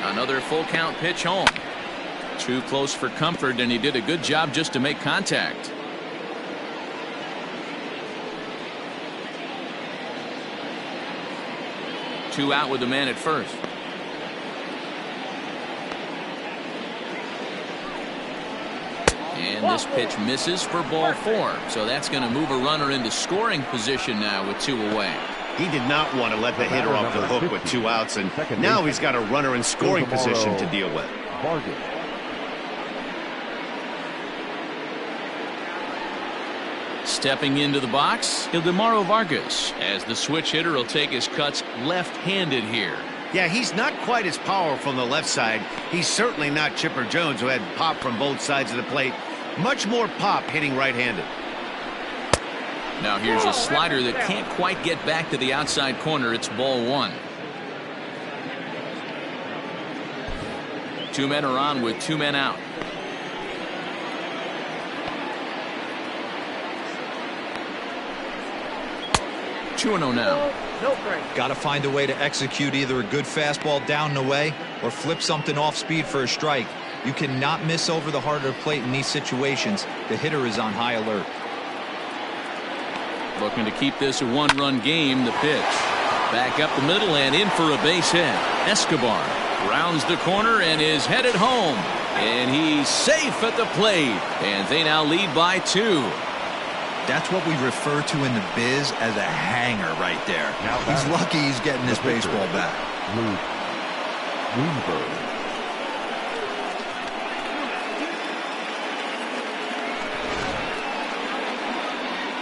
Another full count pitch home. Too close for comfort, and he did a good job just to make contact. Two out with the man at first. And this pitch misses for ball 4. So that's going to move a runner into scoring position now with 2 away. He did not want to let the hitter off the hook with 2 outs, and now he's got a runner in scoring position to deal with. Stepping into the box, Ildemaro Vargas, as the switch hitter will take his cuts left-handed here. Yeah, he's not quite as powerful on the left side. He's certainly not Chipper Jones, who had pop from both sides of the plate. Much more pop hitting right-handed. Now here's a slider that can't quite get back to the outside corner. It's ball 1. 2 men are on with 2 men out. Two and 0 now. Got to find a way to execute either a good fastball down the way or flip something off speed for a strike. You cannot miss over the heart of the plate in these situations. The hitter is on high alert. Looking to keep this a 1-run game. The pitch. Back up the middle and in for a base hit. Escobar rounds the corner and is headed home. And he's safe at the plate. And they now lead by 2. That's what we refer to in the biz as a hanger right there. He's lucky he's getting this baseball back.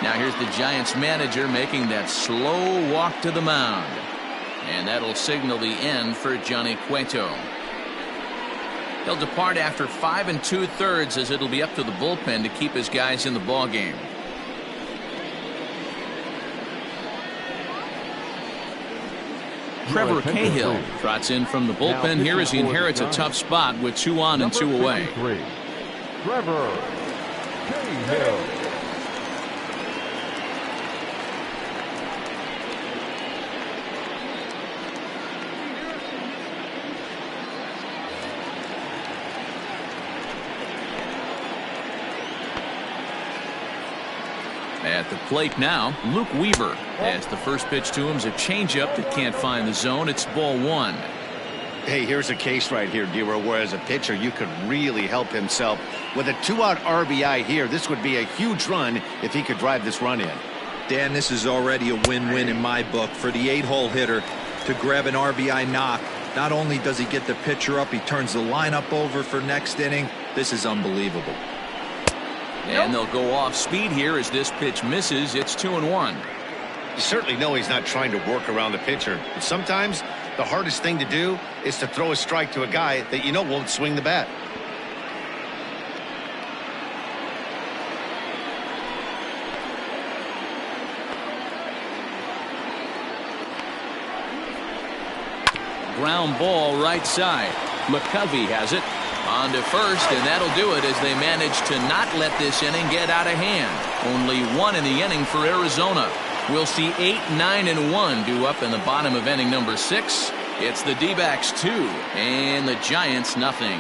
Now here's the Giants manager making that slow walk to the mound. And that'll signal the end for Johnny Cueto. He'll depart after 5 2/3 as it'll be up to the bullpen to keep his guys in the ball game. Trevor Cahill trots in from the bullpen here as he inherits a tough spot with 2 on and 2 away. Trevor Cahill. At the plate now, Luke Weaver, as the first pitch to him is a changeup that can't find the zone. It's ball 1. Hey, here's a case right here, D-Roll, where as a pitcher you could really help himself. With a 2-out RBI here, this would be a huge run if he could drive this run in. Dan, this is already a win-win in my book. For the 8-hole hitter to grab an RBI knock, not only does he get the pitcher up, he turns the lineup over for next inning. This is unbelievable. And they'll go off speed here as this pitch misses. It's 2-1. You certainly know he's not trying to work around the pitcher, but sometimes the hardest thing to do is to throw a strike to a guy that you know won't swing the bat. Ground ball right side. McCovey has it. On to first, and that'll do it as they manage to not let this inning get out of hand. Only one in the inning for Arizona. We'll see 8, 9, and 1 due up in the bottom of inning number 6. It's the D-backs 2 and the Giants nothing.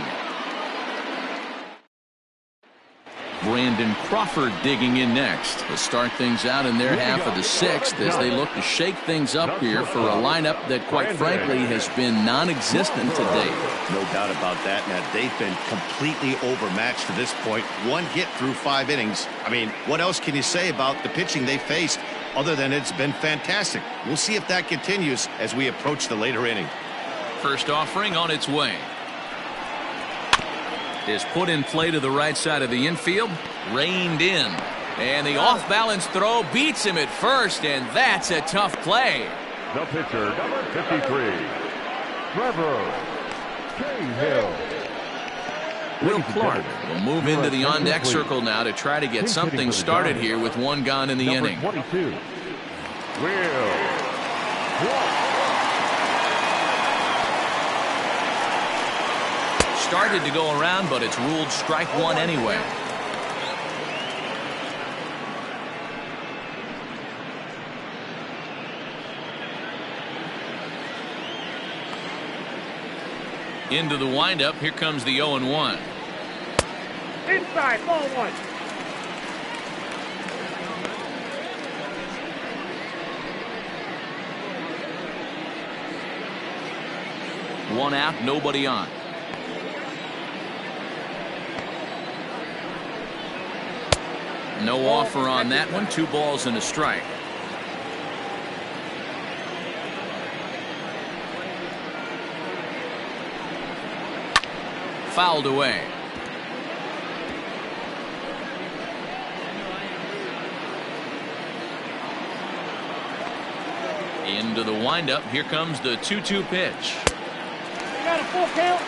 Brandon Crawford digging in next to start things out in their half of the 6th as they look to shake things up here for a lineup that quite frankly has been non-existent today. No doubt about that. Now, they've been completely overmatched to this point. One hit through 5 innings. I mean, what else can you say about the pitching they faced other than it's been fantastic? We'll see if that continues as we approach the later inning. First offering on its way. Is put in play to the right side of the infield. Reined in. And the off-balance throw beats him at first, and that's a tough play. The pitcher, number 53, Trevor Cahill. Will Clark will move into the on-deck circle now to try to get something started here with one gone in the inning. 22, Will Clark. Started to go around, but it's ruled strike one anyway. Into the windup. Here comes the 0-1. Inside, ball 1. One out, nobody on. No offer on that one. 2 balls and a strike. Fouled away. Into the windup. Here comes the 2-2 pitch. You got a full count?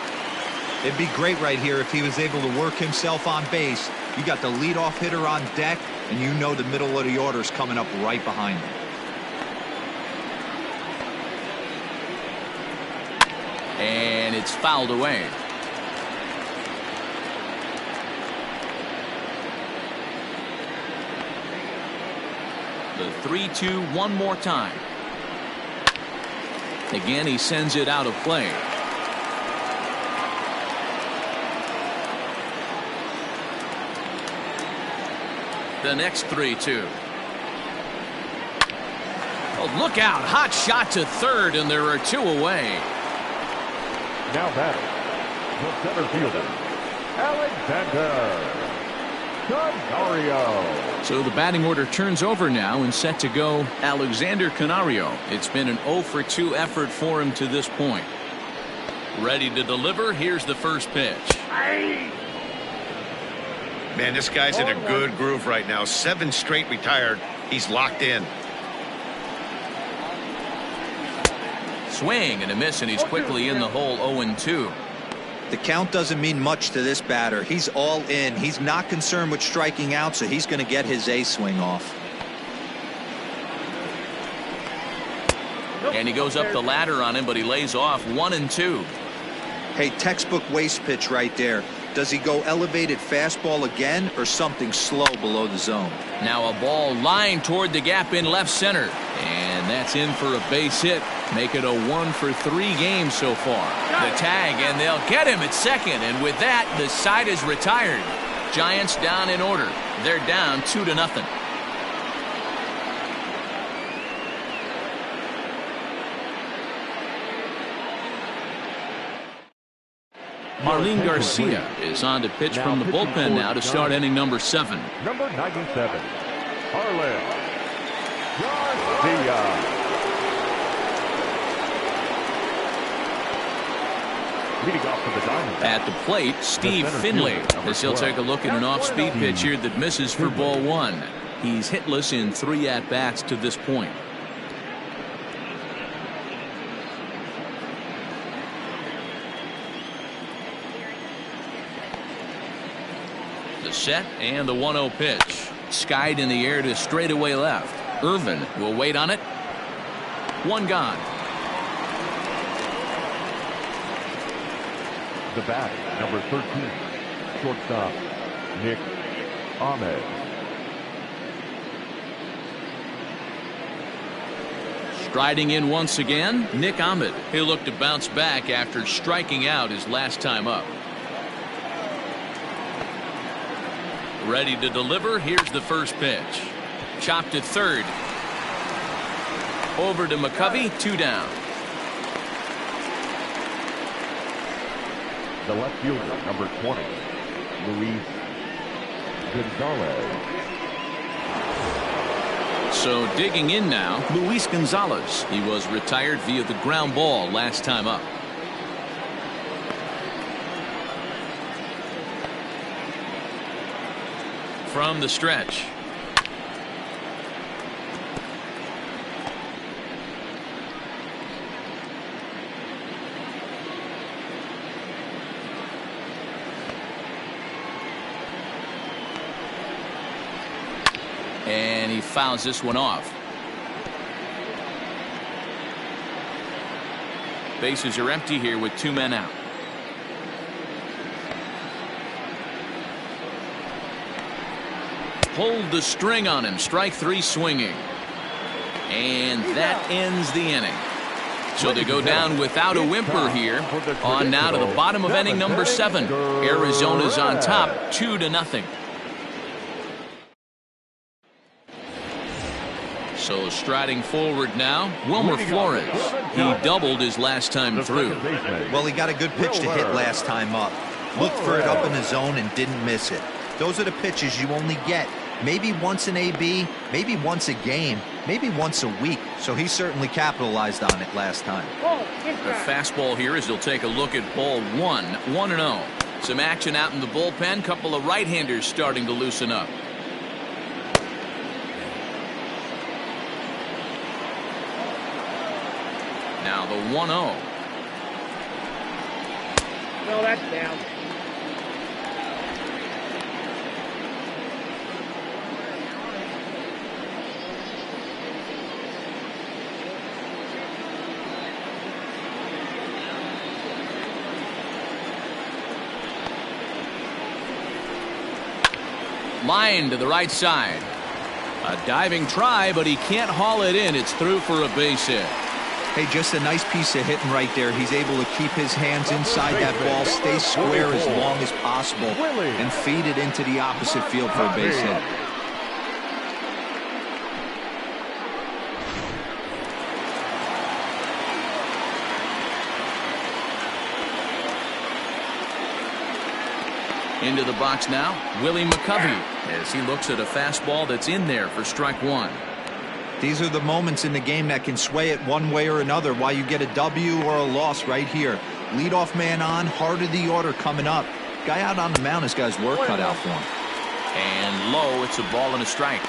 It'd be great right here if he was able to work himself on base. You got the leadoff hitter on deck, and you know the middle of the order is coming up right behind him. And it's fouled away. The 3-2 one more time. Again, he sends it out of play. The next 3-2. Oh, look out. Hot shot to third, and there are 2 away. Now batting, the center fielder, Alexander Canario. So the batting order turns over now and set to go Alexander Canario. It's been an 0-for-2 effort for him to this point. Ready to deliver. Here's the first pitch. Man, this guy's in a good groove right now. 7 straight retired. He's locked in. Swing and a miss, and he's quickly in the hole. 0-2. The count doesn't mean much to this batter. He's all in. He's not concerned with striking out, so he's going to get his A swing off. And he goes up the ladder on him, but he lays off. 1-2. Hey, textbook waste pitch right there. Does he go elevated fastball again or something slow below the zone? Now a ball lined toward the gap in left center. And that's in for a base hit. Make it a 1-for-3 game so far. The tag, and they'll get him at second. And with that, the side is retired. Giants down in order. They're down 2-0. Marlene Garcia is on to pitch from the bullpen now to start inning number 7. Number 97, Marlene Garcia. Leading off for the Diamondbacks. At the plate, Steve Finley, as he'll take a look at an off-speed pitch here that misses for ball 1. He's hitless in 3 at-bats to this point. Set and the 1-0 pitch. Skied in the air to straightaway left. Irvin will wait on it. One gone. The bat, number 13, shortstop, Nick Ahmed. Striding in once again, Nick Ahmed. He'll look to bounce back after striking out his last time up. Ready to deliver. Here's the first pitch. Chopped to third. Over to McCovey. 2 down. The left fielder, number 20, Luis Gonzalez. So digging in now, Luis Gonzalez. He was retired via the ground ball last time up. From the stretch. And he fouls this one off. Bases are empty here with 2 men out. Pulled the string on him. Strike 3 swinging. And that ends the inning. So they go down without a whimper here. On now to the bottom of inning number 7. Arizona's on top 2-0. So striding forward now, Wilmer Flores. He doubled his last time through. Well, he got a good pitch to hit last time up. Looked for it up in the zone and didn't miss it. Those are the pitches you only get maybe once in AB, maybe once a game, maybe once a week. So he certainly capitalized on it last time. The fastball here as he'll take a look at ball 1, 1-0. Some action out in the bullpen. Couple of right-handers starting to loosen up. Now the 1-0. No, that's down. Line to the right side. A diving try, but he can't haul it in. It's through for a base hit. Hey, just a nice piece of hitting right there. He's able to keep his hands inside that ball, stay square as long as possible, and feed it into the opposite field for a base hit. Into the box now, Willie McCovey, as he looks at a fastball that's in there for strike 1. These are the moments in the game that can sway it one way or another, why you get a W or a loss right here. Leadoff man on, heart of the order coming up. Guy out on the mound has got his work cut out for him. And low, it's a ball and a strike.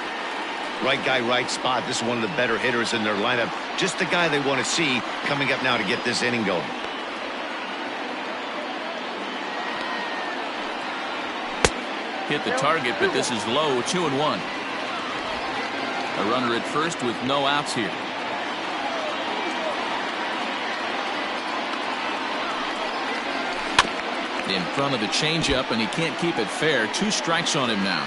Right guy, right spot. This is one of the better hitters in their lineup. Just the guy they want to see coming up now to get this inning going. Hit the target, but this is low, 2-1. A runner at first with no outs here. In front of the changeup, and he can't keep it fair. 2 strikes on him now.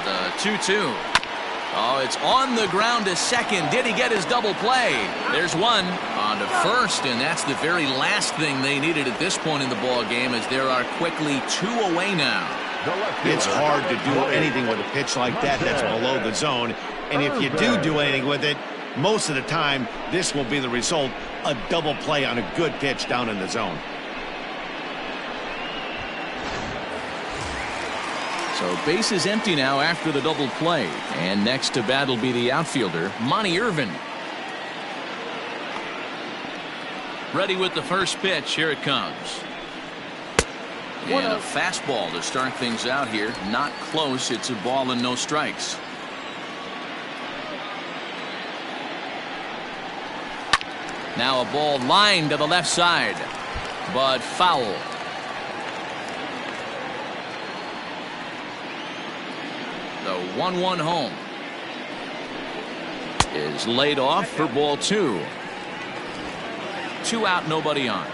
The 2-2. Oh, it's on the ground to second. Did he get his double play? There's one on to first, and that's the very last thing they needed at this point in the ball game, as there are quickly 2 away now. It's hard to do anything with a pitch like that that's below the zone, and if you do anything with it, most of the time this will be the result, a double play on a good pitch down in the zone. So base is empty now after the double play. And next to bat will be the outfielder, Monty Irvin. Ready with the first pitch. Here it comes. And a fastball to start things out here. Not close. It's a ball and no strikes. Now a ball lined to the left side, but foul. The 1-1 home is laid off for ball 2. 2 out, nobody on.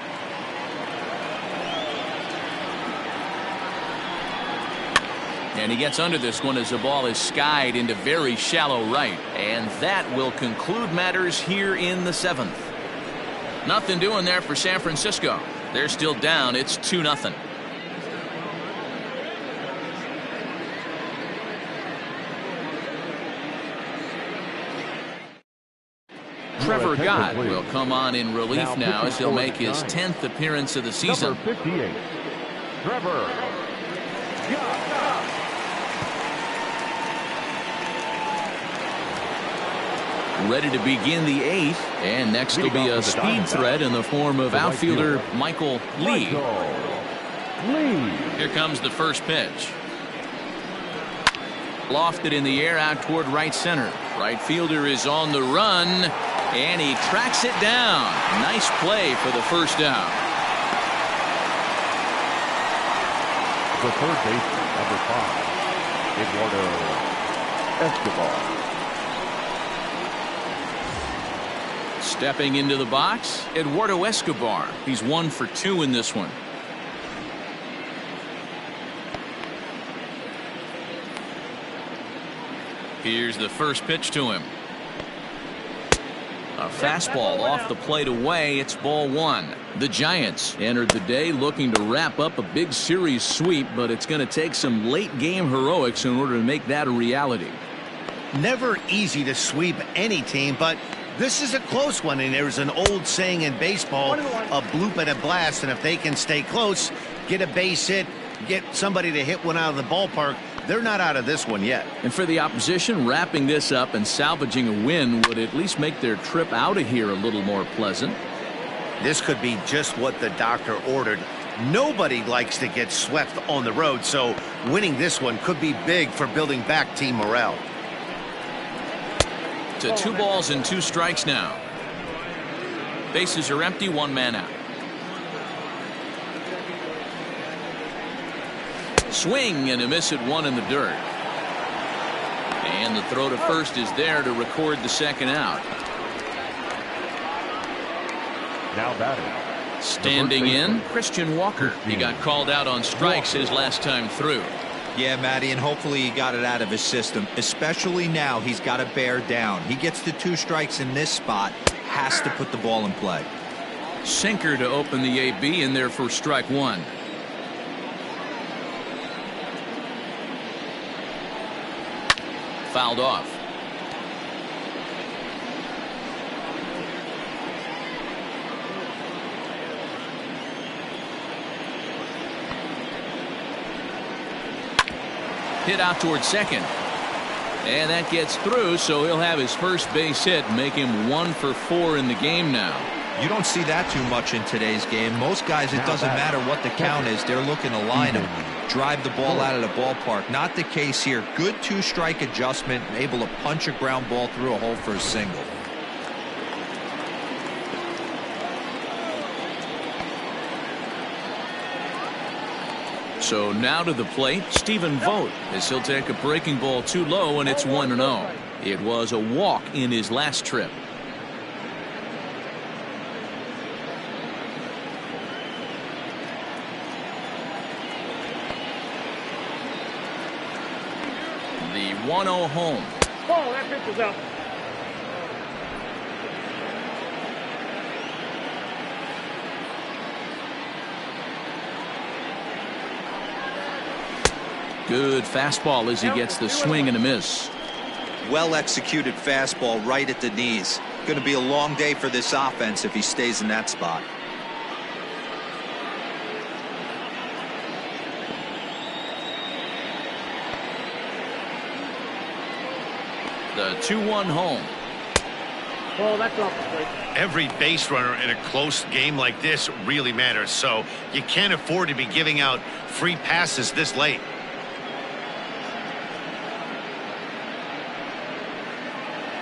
And he gets under this one as the ball is skied into very shallow right. And that will conclude matters here in the 7th. Nothing doing there for San Francisco. They're still down. It's 2-0. Trevor Gott will come on in relief now as he'll make his 10th appearance of the season. Number 58, Trevor Gott. Ready to begin the 8th, and next will be a speed threat in the form of outfielder Michael Lee. Here comes the first pitch. Lofted in the air out toward right center. Right fielder is on the run, and he tracks it down. Nice play for the first out. The third baseman, number 5, Eduardo Escobar. Stepping into the box, Eduardo Escobar. He's 1 for 2 in this one. Here's the first pitch to him. A fastball off the plate away. It's ball 1. The Giants entered the day looking to wrap up a big series sweep, but it's going to take some late game heroics in order to make that a reality. Never easy to sweep any team, but this is a close one, and there's an old saying in baseball, a bloop and a blast, and if they can stay close, get a base hit, get somebody to hit one out of the ballpark, they're not out of this one yet. And for the opposition, wrapping this up and salvaging a win would at least make their trip out of here a little more pleasant. This could be just what the doctor ordered. Nobody likes to get swept on the road, so winning this one could be big for building back team morale. To 2 balls and 2 strikes now. Bases are empty, 1 man out. Swing and a miss at 1 in the dirt. And the throw to first is there to record the second out. Now batting. Standing in, Christian Walker. He got called out on strikes his last time through. Yeah, Matty, and hopefully he got it out of his system. Especially now, he's got to bear down. He gets the 2 strikes in this spot, has to put the ball in play. Sinker to open the AB in there for strike 1. Fouled off. Hit out towards second. And that gets through, so he'll have his first base hit, make him 1 for 4 in the game now. You don't see that too much in today's game. Most guys, it doesn't matter what the count is. They're looking to line him, drive the ball out of the ballpark. Not the case here. Good 2-strike adjustment, able to punch a ground ball through a hole for a single. So now to the plate, Stephen Vogt, as he'll take a breaking ball too low, and it's 1-0. It was a walk in his last trip. The 1-0 home. Oh, that pitch is up. Good fastball as he gets the swing and a miss. Well executed fastball right at the knees. Going to be a long day for this offense if he stays in that spot. The 2-1 home. Oh, that's off the plate. Every base runner in a close game like this really matters, so you can't afford to be giving out free passes this late.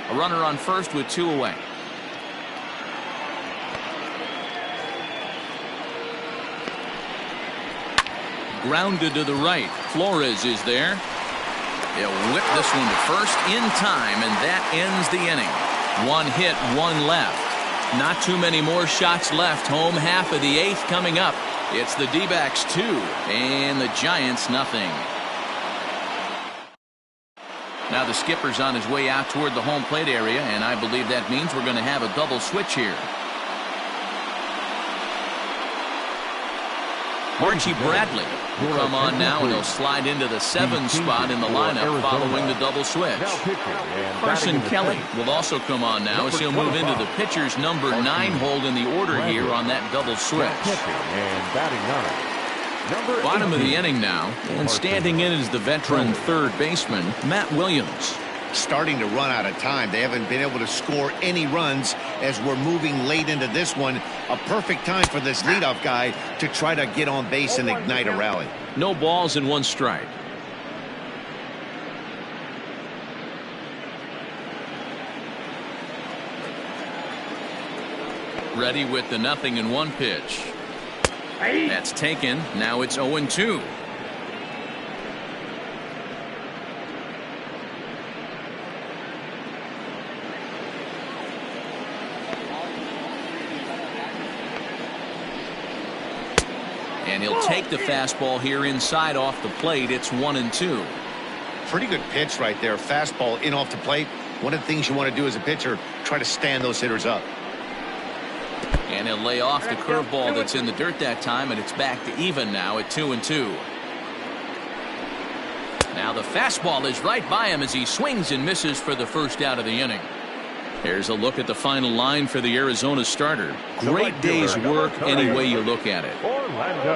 A runner on first with 2 away. grounded to the right. Flores is there. He'll whip this one to first in time, and that ends the inning. One hit, one left. Not too many more shots left. Home half of the 8th coming up. It's the D-backs 2 and the Giants nothing. Now the skipper's on his way out toward the home plate area, and I believe that means we're going to have a double switch here. Archie Bradley will come on now, and he'll slide into the 7th spot in the lineup following the double switch. Carson Kelly will also come on now as he'll move into the pitcher's number 9 hold in the order here on that double switch. Bottom of the inning now, and standing in is the veteran third baseman, Matt Williams. Starting to run out of time. They haven't been able to score any runs as we're moving late into this one. A perfect time for this leadoff guy to try to get on base and ignite a rally. No balls and 1 strike. Ready with the 0-1 pitch. That's taken. Now it's 0-2. And he'll take the fastball here inside off the plate. It's 1-2. Pretty good pitch right there. Fastball in off the plate. One of the things you want to do as a pitcher, try to stand those hitters up. And he'll lay off the curveball that's in the dirt that time, and it's back to even now at 2-2. Now the fastball is right by him as he swings and misses for the first out of the inning. Here's a look at the final line for the Arizona starter. Great day's work any way you look at it.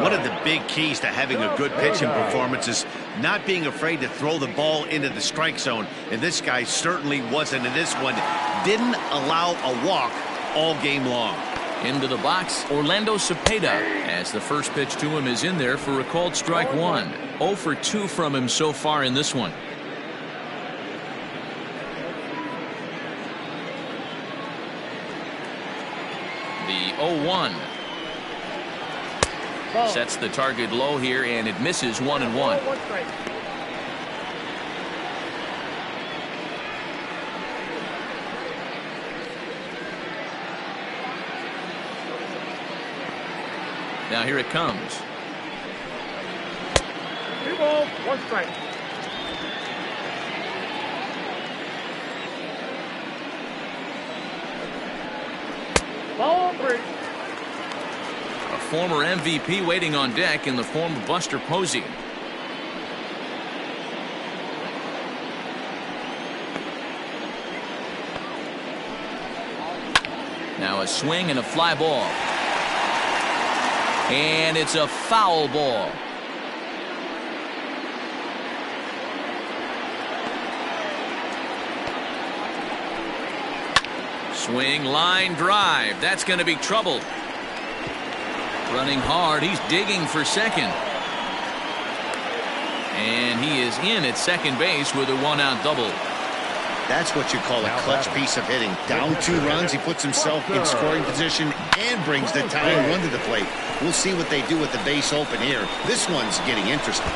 One of the big keys to having a good pitching performance is not being afraid to throw the ball into the strike zone. And this guy certainly wasn't in this one. Didn't allow a walk all game long. Into the box, Orlando Cepeda, as the first pitch to him is in there for a called strike 1. 0 for 2 from him so far in this one. The 0-1. Sets the target low here, and it misses 1-1. Now here it comes. 2 balls, 1 strike. Ball 3. A former MVP waiting on deck in the form of Buster Posey. Now a swing and a fly ball. And it's a foul ball. Swing, line drive. That's going to be trouble. Running hard. He's digging for second. And he is in at second base with a 1-out double. That's what you call a clutch piece of hitting. Down 2 runs, he puts himself in scoring position and brings the tying run to the plate. We'll see what they do with the base open here. This one's getting interesting.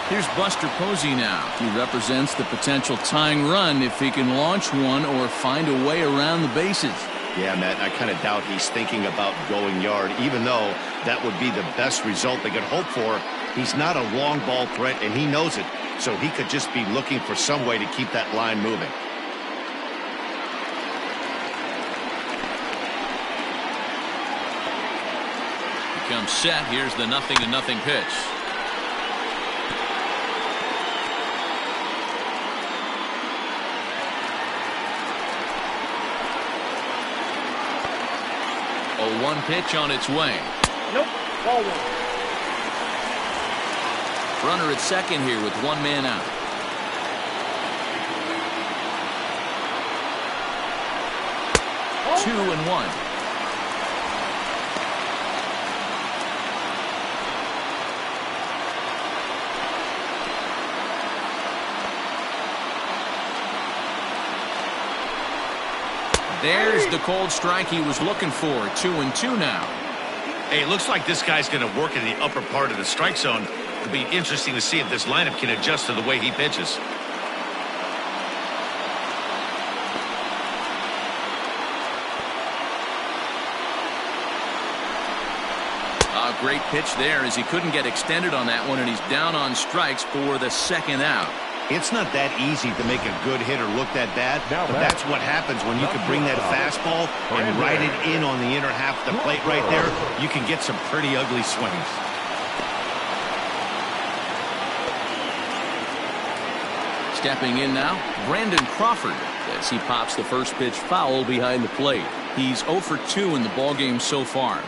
Here's Buster Posey now. He represents the potential tying run if he can launch one or find a way around the bases. Yeah, Matt, I kind of doubt he's thinking about going yard, even though that would be the best result they could hope for. He's not a long ball threat, and he knows it. So he could just be looking for some way to keep that line moving. Becomes set. Here's the 0-0 pitch. A 1 pitch on its way. Nope. Ball 1. Runner at second here with 1 man out. Oh. 2-1. There's the cold strike he was looking for. 2-2 now. Hey, it looks like this guy's going to work in the upper part of the strike zone. It'll be interesting to see if this lineup can adjust to the way he pitches. A great pitch there as he couldn't get extended on that one, and he's down on strikes for the second out. It's not that easy to make a good hitter look that bad, but that's what happens when you can bring that fastball and ride it in on the inner half of the plate right there. You can get some pretty ugly swings. Stepping in now, Brandon Crawford, as he pops the first pitch foul behind the plate. He's 0 for 2 in the ballgame so far.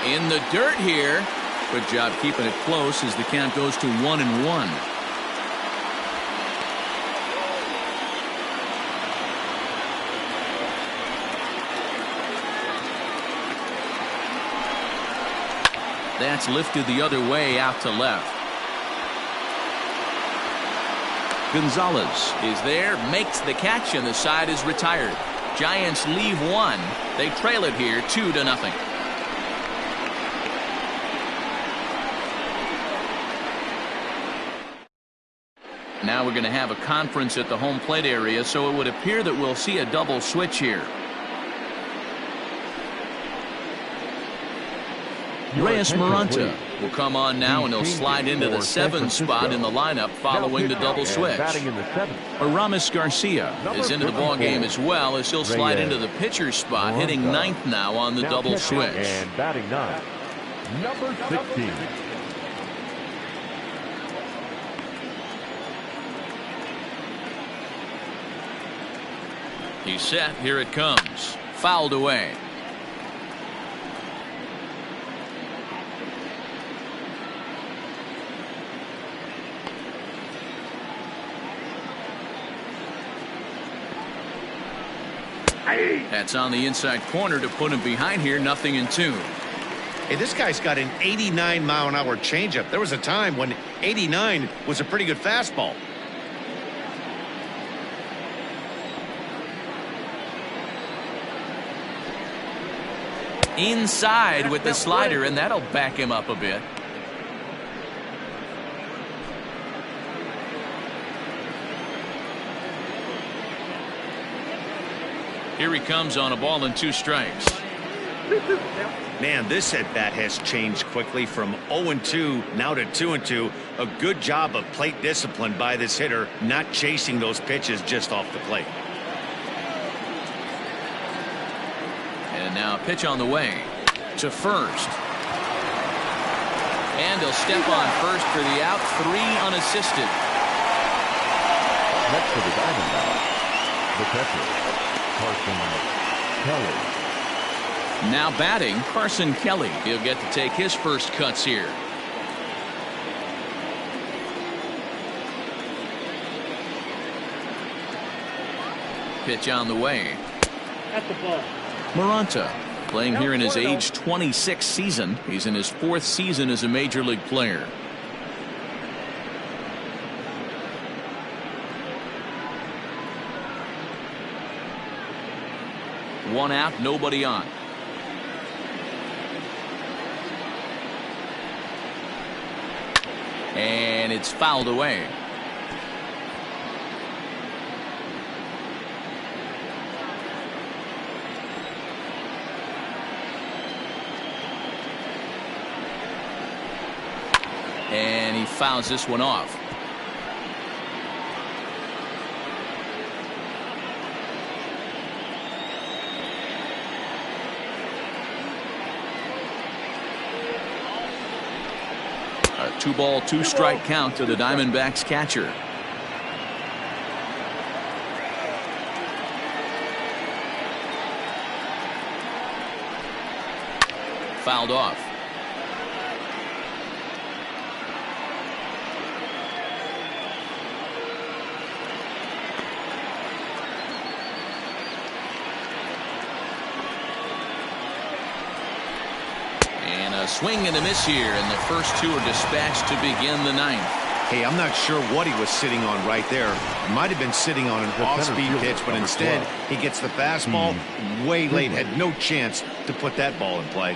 In the dirt here. Good job keeping it close as the count goes to 1-1. That's lifted the other way out to left. Gonzalez is there, makes the catch, and the side is retired. Giants leave one. They trail it here 2-0. Now we're going to have a conference at the home plate area, so it would appear that we'll see a double switch here. Reyes Maranta will come on now, and he'll slide into the 7 spot in the lineup following the double switch. Aramis Garcia is into the ballgame as well, as he'll slide into the pitcher spot, hitting 9th now on the double switch. And batting 9, number 16. He's set. Here it comes. Fouled away. That's on the inside corner to put him behind here. 0-2. Hey, this guy's got an 89-mile-an-hour changeup. There was a time when 89 was a pretty good fastball. Inside with the slider, and that'll back him up a bit. Here he comes on a ball and 2 strikes. Man, this at-bat has changed quickly from 0-2 now to 2-2. A good job of plate discipline by this hitter, not chasing those pitches just off the plate. And now a pitch on the way to first. And he'll step on first for the out. 3 unassisted. Next for the Diamondbacks, the catcher, Carson Kelly. Now batting, Carson Kelly. He'll get to take his first cuts here. Pitch on the way. At the ball. Maranta playing here in his age 26 season. He's in his 4th season as a major league player. One out, nobody on. And it's fouled away. And he fouls this one off. A 2-ball, 2-strike count to the Diamondbacks catcher. Fouled off. A swing and a miss here, and the first two are dispatched to begin the ninth. Hey, I'm not sure what he was sitting on right there. Might have been sitting on an off-speed pitch, but instead he gets the fastball way late. Had no chance to put that ball in play.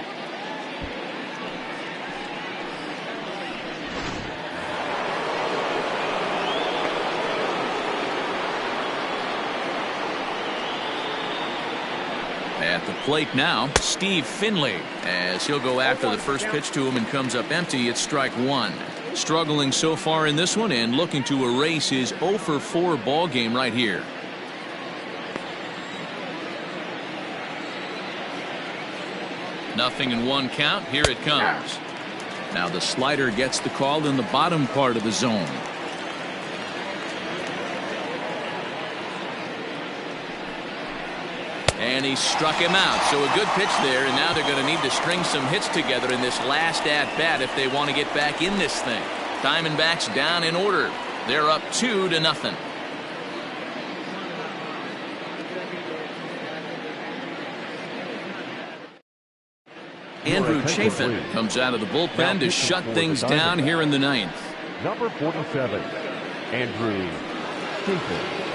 At the plate now, Steve Finley, as he'll go after the first pitch to him and comes up empty. It's strike one. Struggling so far in this one and looking to erase his 0 for 4 ball game right here. Nothing in one count. Here it comes. Now the slider gets the call in the bottom part of the zone. And he struck him out. So a good pitch there, and now they're going to need to string some hits together in this last at-bat if they want to get back in this thing. Diamondbacks down in order. They're up 2-0. Andrew Chafin comes out of the bullpen to shut things down here in the ninth. Number 47, Andrew Chafin.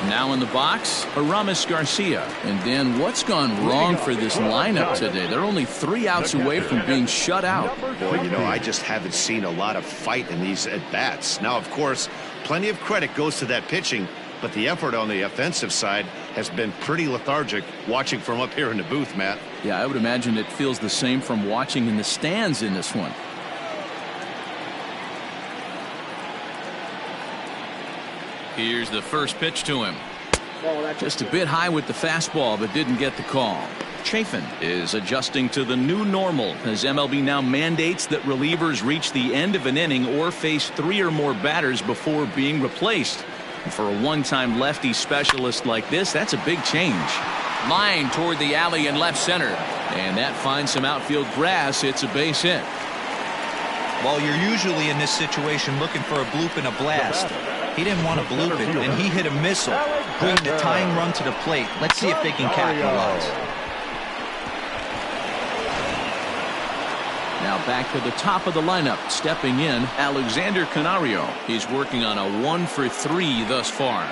Now in the box, Aramis Garcia. And Dan, what's gone wrong for this lineup today? They're only 3 outs away from being shut out. Boy, you know, I just haven't seen a lot of fight in these at-bats. Now, of course, plenty of credit goes to that pitching, but the effort on the offensive side has been pretty lethargic watching from up here in the booth, Matt. Yeah, I would imagine it feels the same from watching in the stands in this one. Here's the first pitch to him. Just a bit high with the fastball, but didn't get the call. Chafin is adjusting to the new normal as MLB now mandates that relievers reach the end of an inning or face 3 or more batters before being replaced. And for a one-time lefty specialist like this, that's a big change. Line toward the alley in left center, and that finds some outfield grass. It's a base hit. Well, you're usually in this situation looking for a bloop and a blast. He didn't want to bloop it, and he hit a missile, bringing the tying run to the plate. Let's see if they can capitalize. Now back to the top of the lineup, stepping in, Alexander Canario. He's working on a 1 for 3 thus far.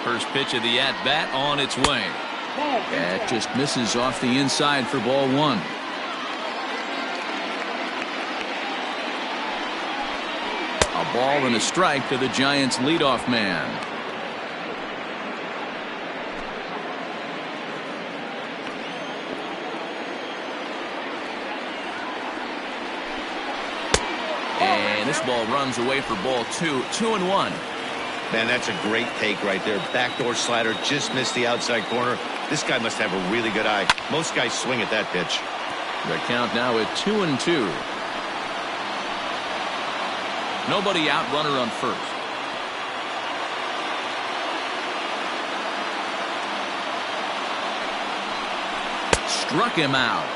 First pitch of the at-bat on its way. That just misses off the inside for ball 1. A ball and a strike to the Giants' leadoff man. And this ball runs away for ball 2. 2-1. Man, that's a great take right there. Backdoor slider, just missed the outside corner. This guy must have a really good eye. Most guys swing at that pitch. The count now at 2-2. Nobody out, runner on first. Struck him out.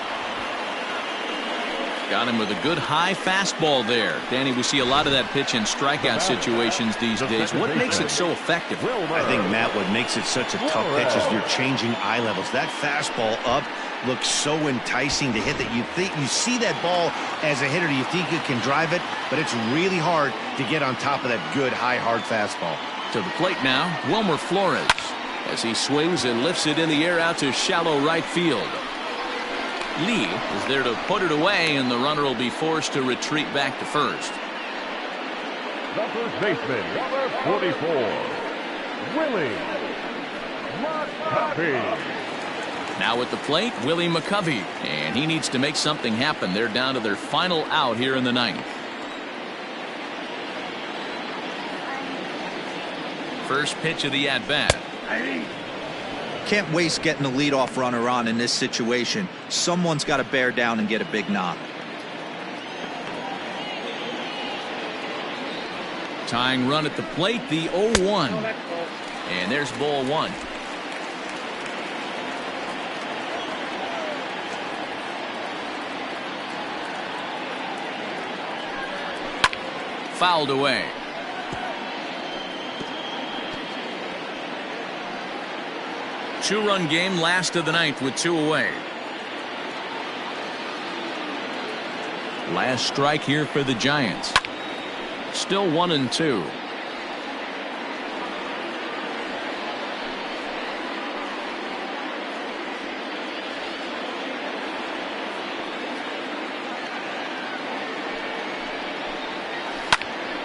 Got him with a good high fastball there. Danny, we see a lot of that pitch in strikeout situations these days. What makes it so effective? I think, Matt, what makes it such a tough pitch is you're changing eye levels. That fastball up looks so enticing to hit that you see that ball as a hitter, you think you can drive it, but it's really hard to get on top of that good high hard fastball. To the plate now, Wilmer Flores, as he swings and lifts it in the air out to shallow right field. Lee is there to put it away, and the runner will be forced to retreat back to first. The first baseman, number 44, Willie McCovey. Now at the plate, Willie McCovey, and he needs to make something happen. They're down to their final out here in the ninth. First pitch of the at-bat. Can't waste getting the leadoff runner on in this situation. Someone's got to bear down and get a big knock. Tying run at the plate, the 0-1. And there's ball 1. fouled away. Two-run game, last of the ninth with 2 away. Last strike here for the Giants. Still 1-2.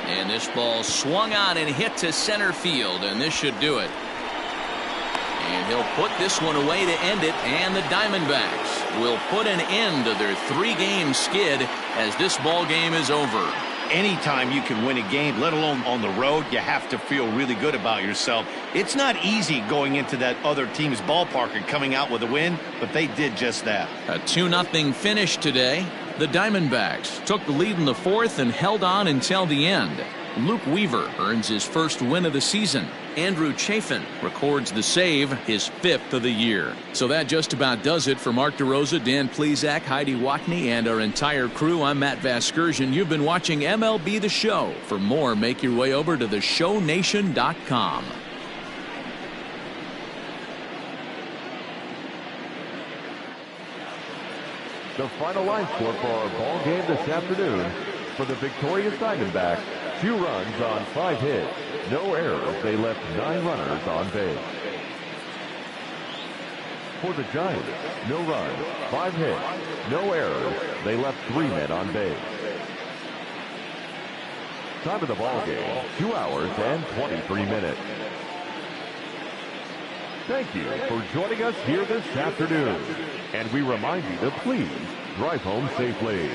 And this ball swung on and hit to center field, and this should do it. And he'll put this one away to end it, and the Diamondbacks will put an end to their 3-game skid as this ball game is over. Anytime you can win a game, let alone on the road, you have to feel really good about yourself. It's not easy going into that other team's ballpark and coming out with a win, but they did just that. A 2-0 finish today. The Diamondbacks took the lead in the 4th and held on until the end. Luke Weaver earns his first win of the season. Andrew Chafin records the save, his 5th of the year. So that just about does it for Mark DeRosa, Dan Plesac, Heidi Watney, and our entire crew. I'm Matt Vasgersian. You've been watching MLB The Show. For more, make your way over to theshownation.com. The final line score for our ball game this afternoon: for the victorious Diamondbacks, 2 runs on 5 hits, no errors. They left 9 runners on base. For the Giants, no runs, 5 hits, no errors. They left 3 men on base. Time of the ball game, 2 hours and 23 minutes. Thank you for joining us here this afternoon. And we remind you to please drive home safely.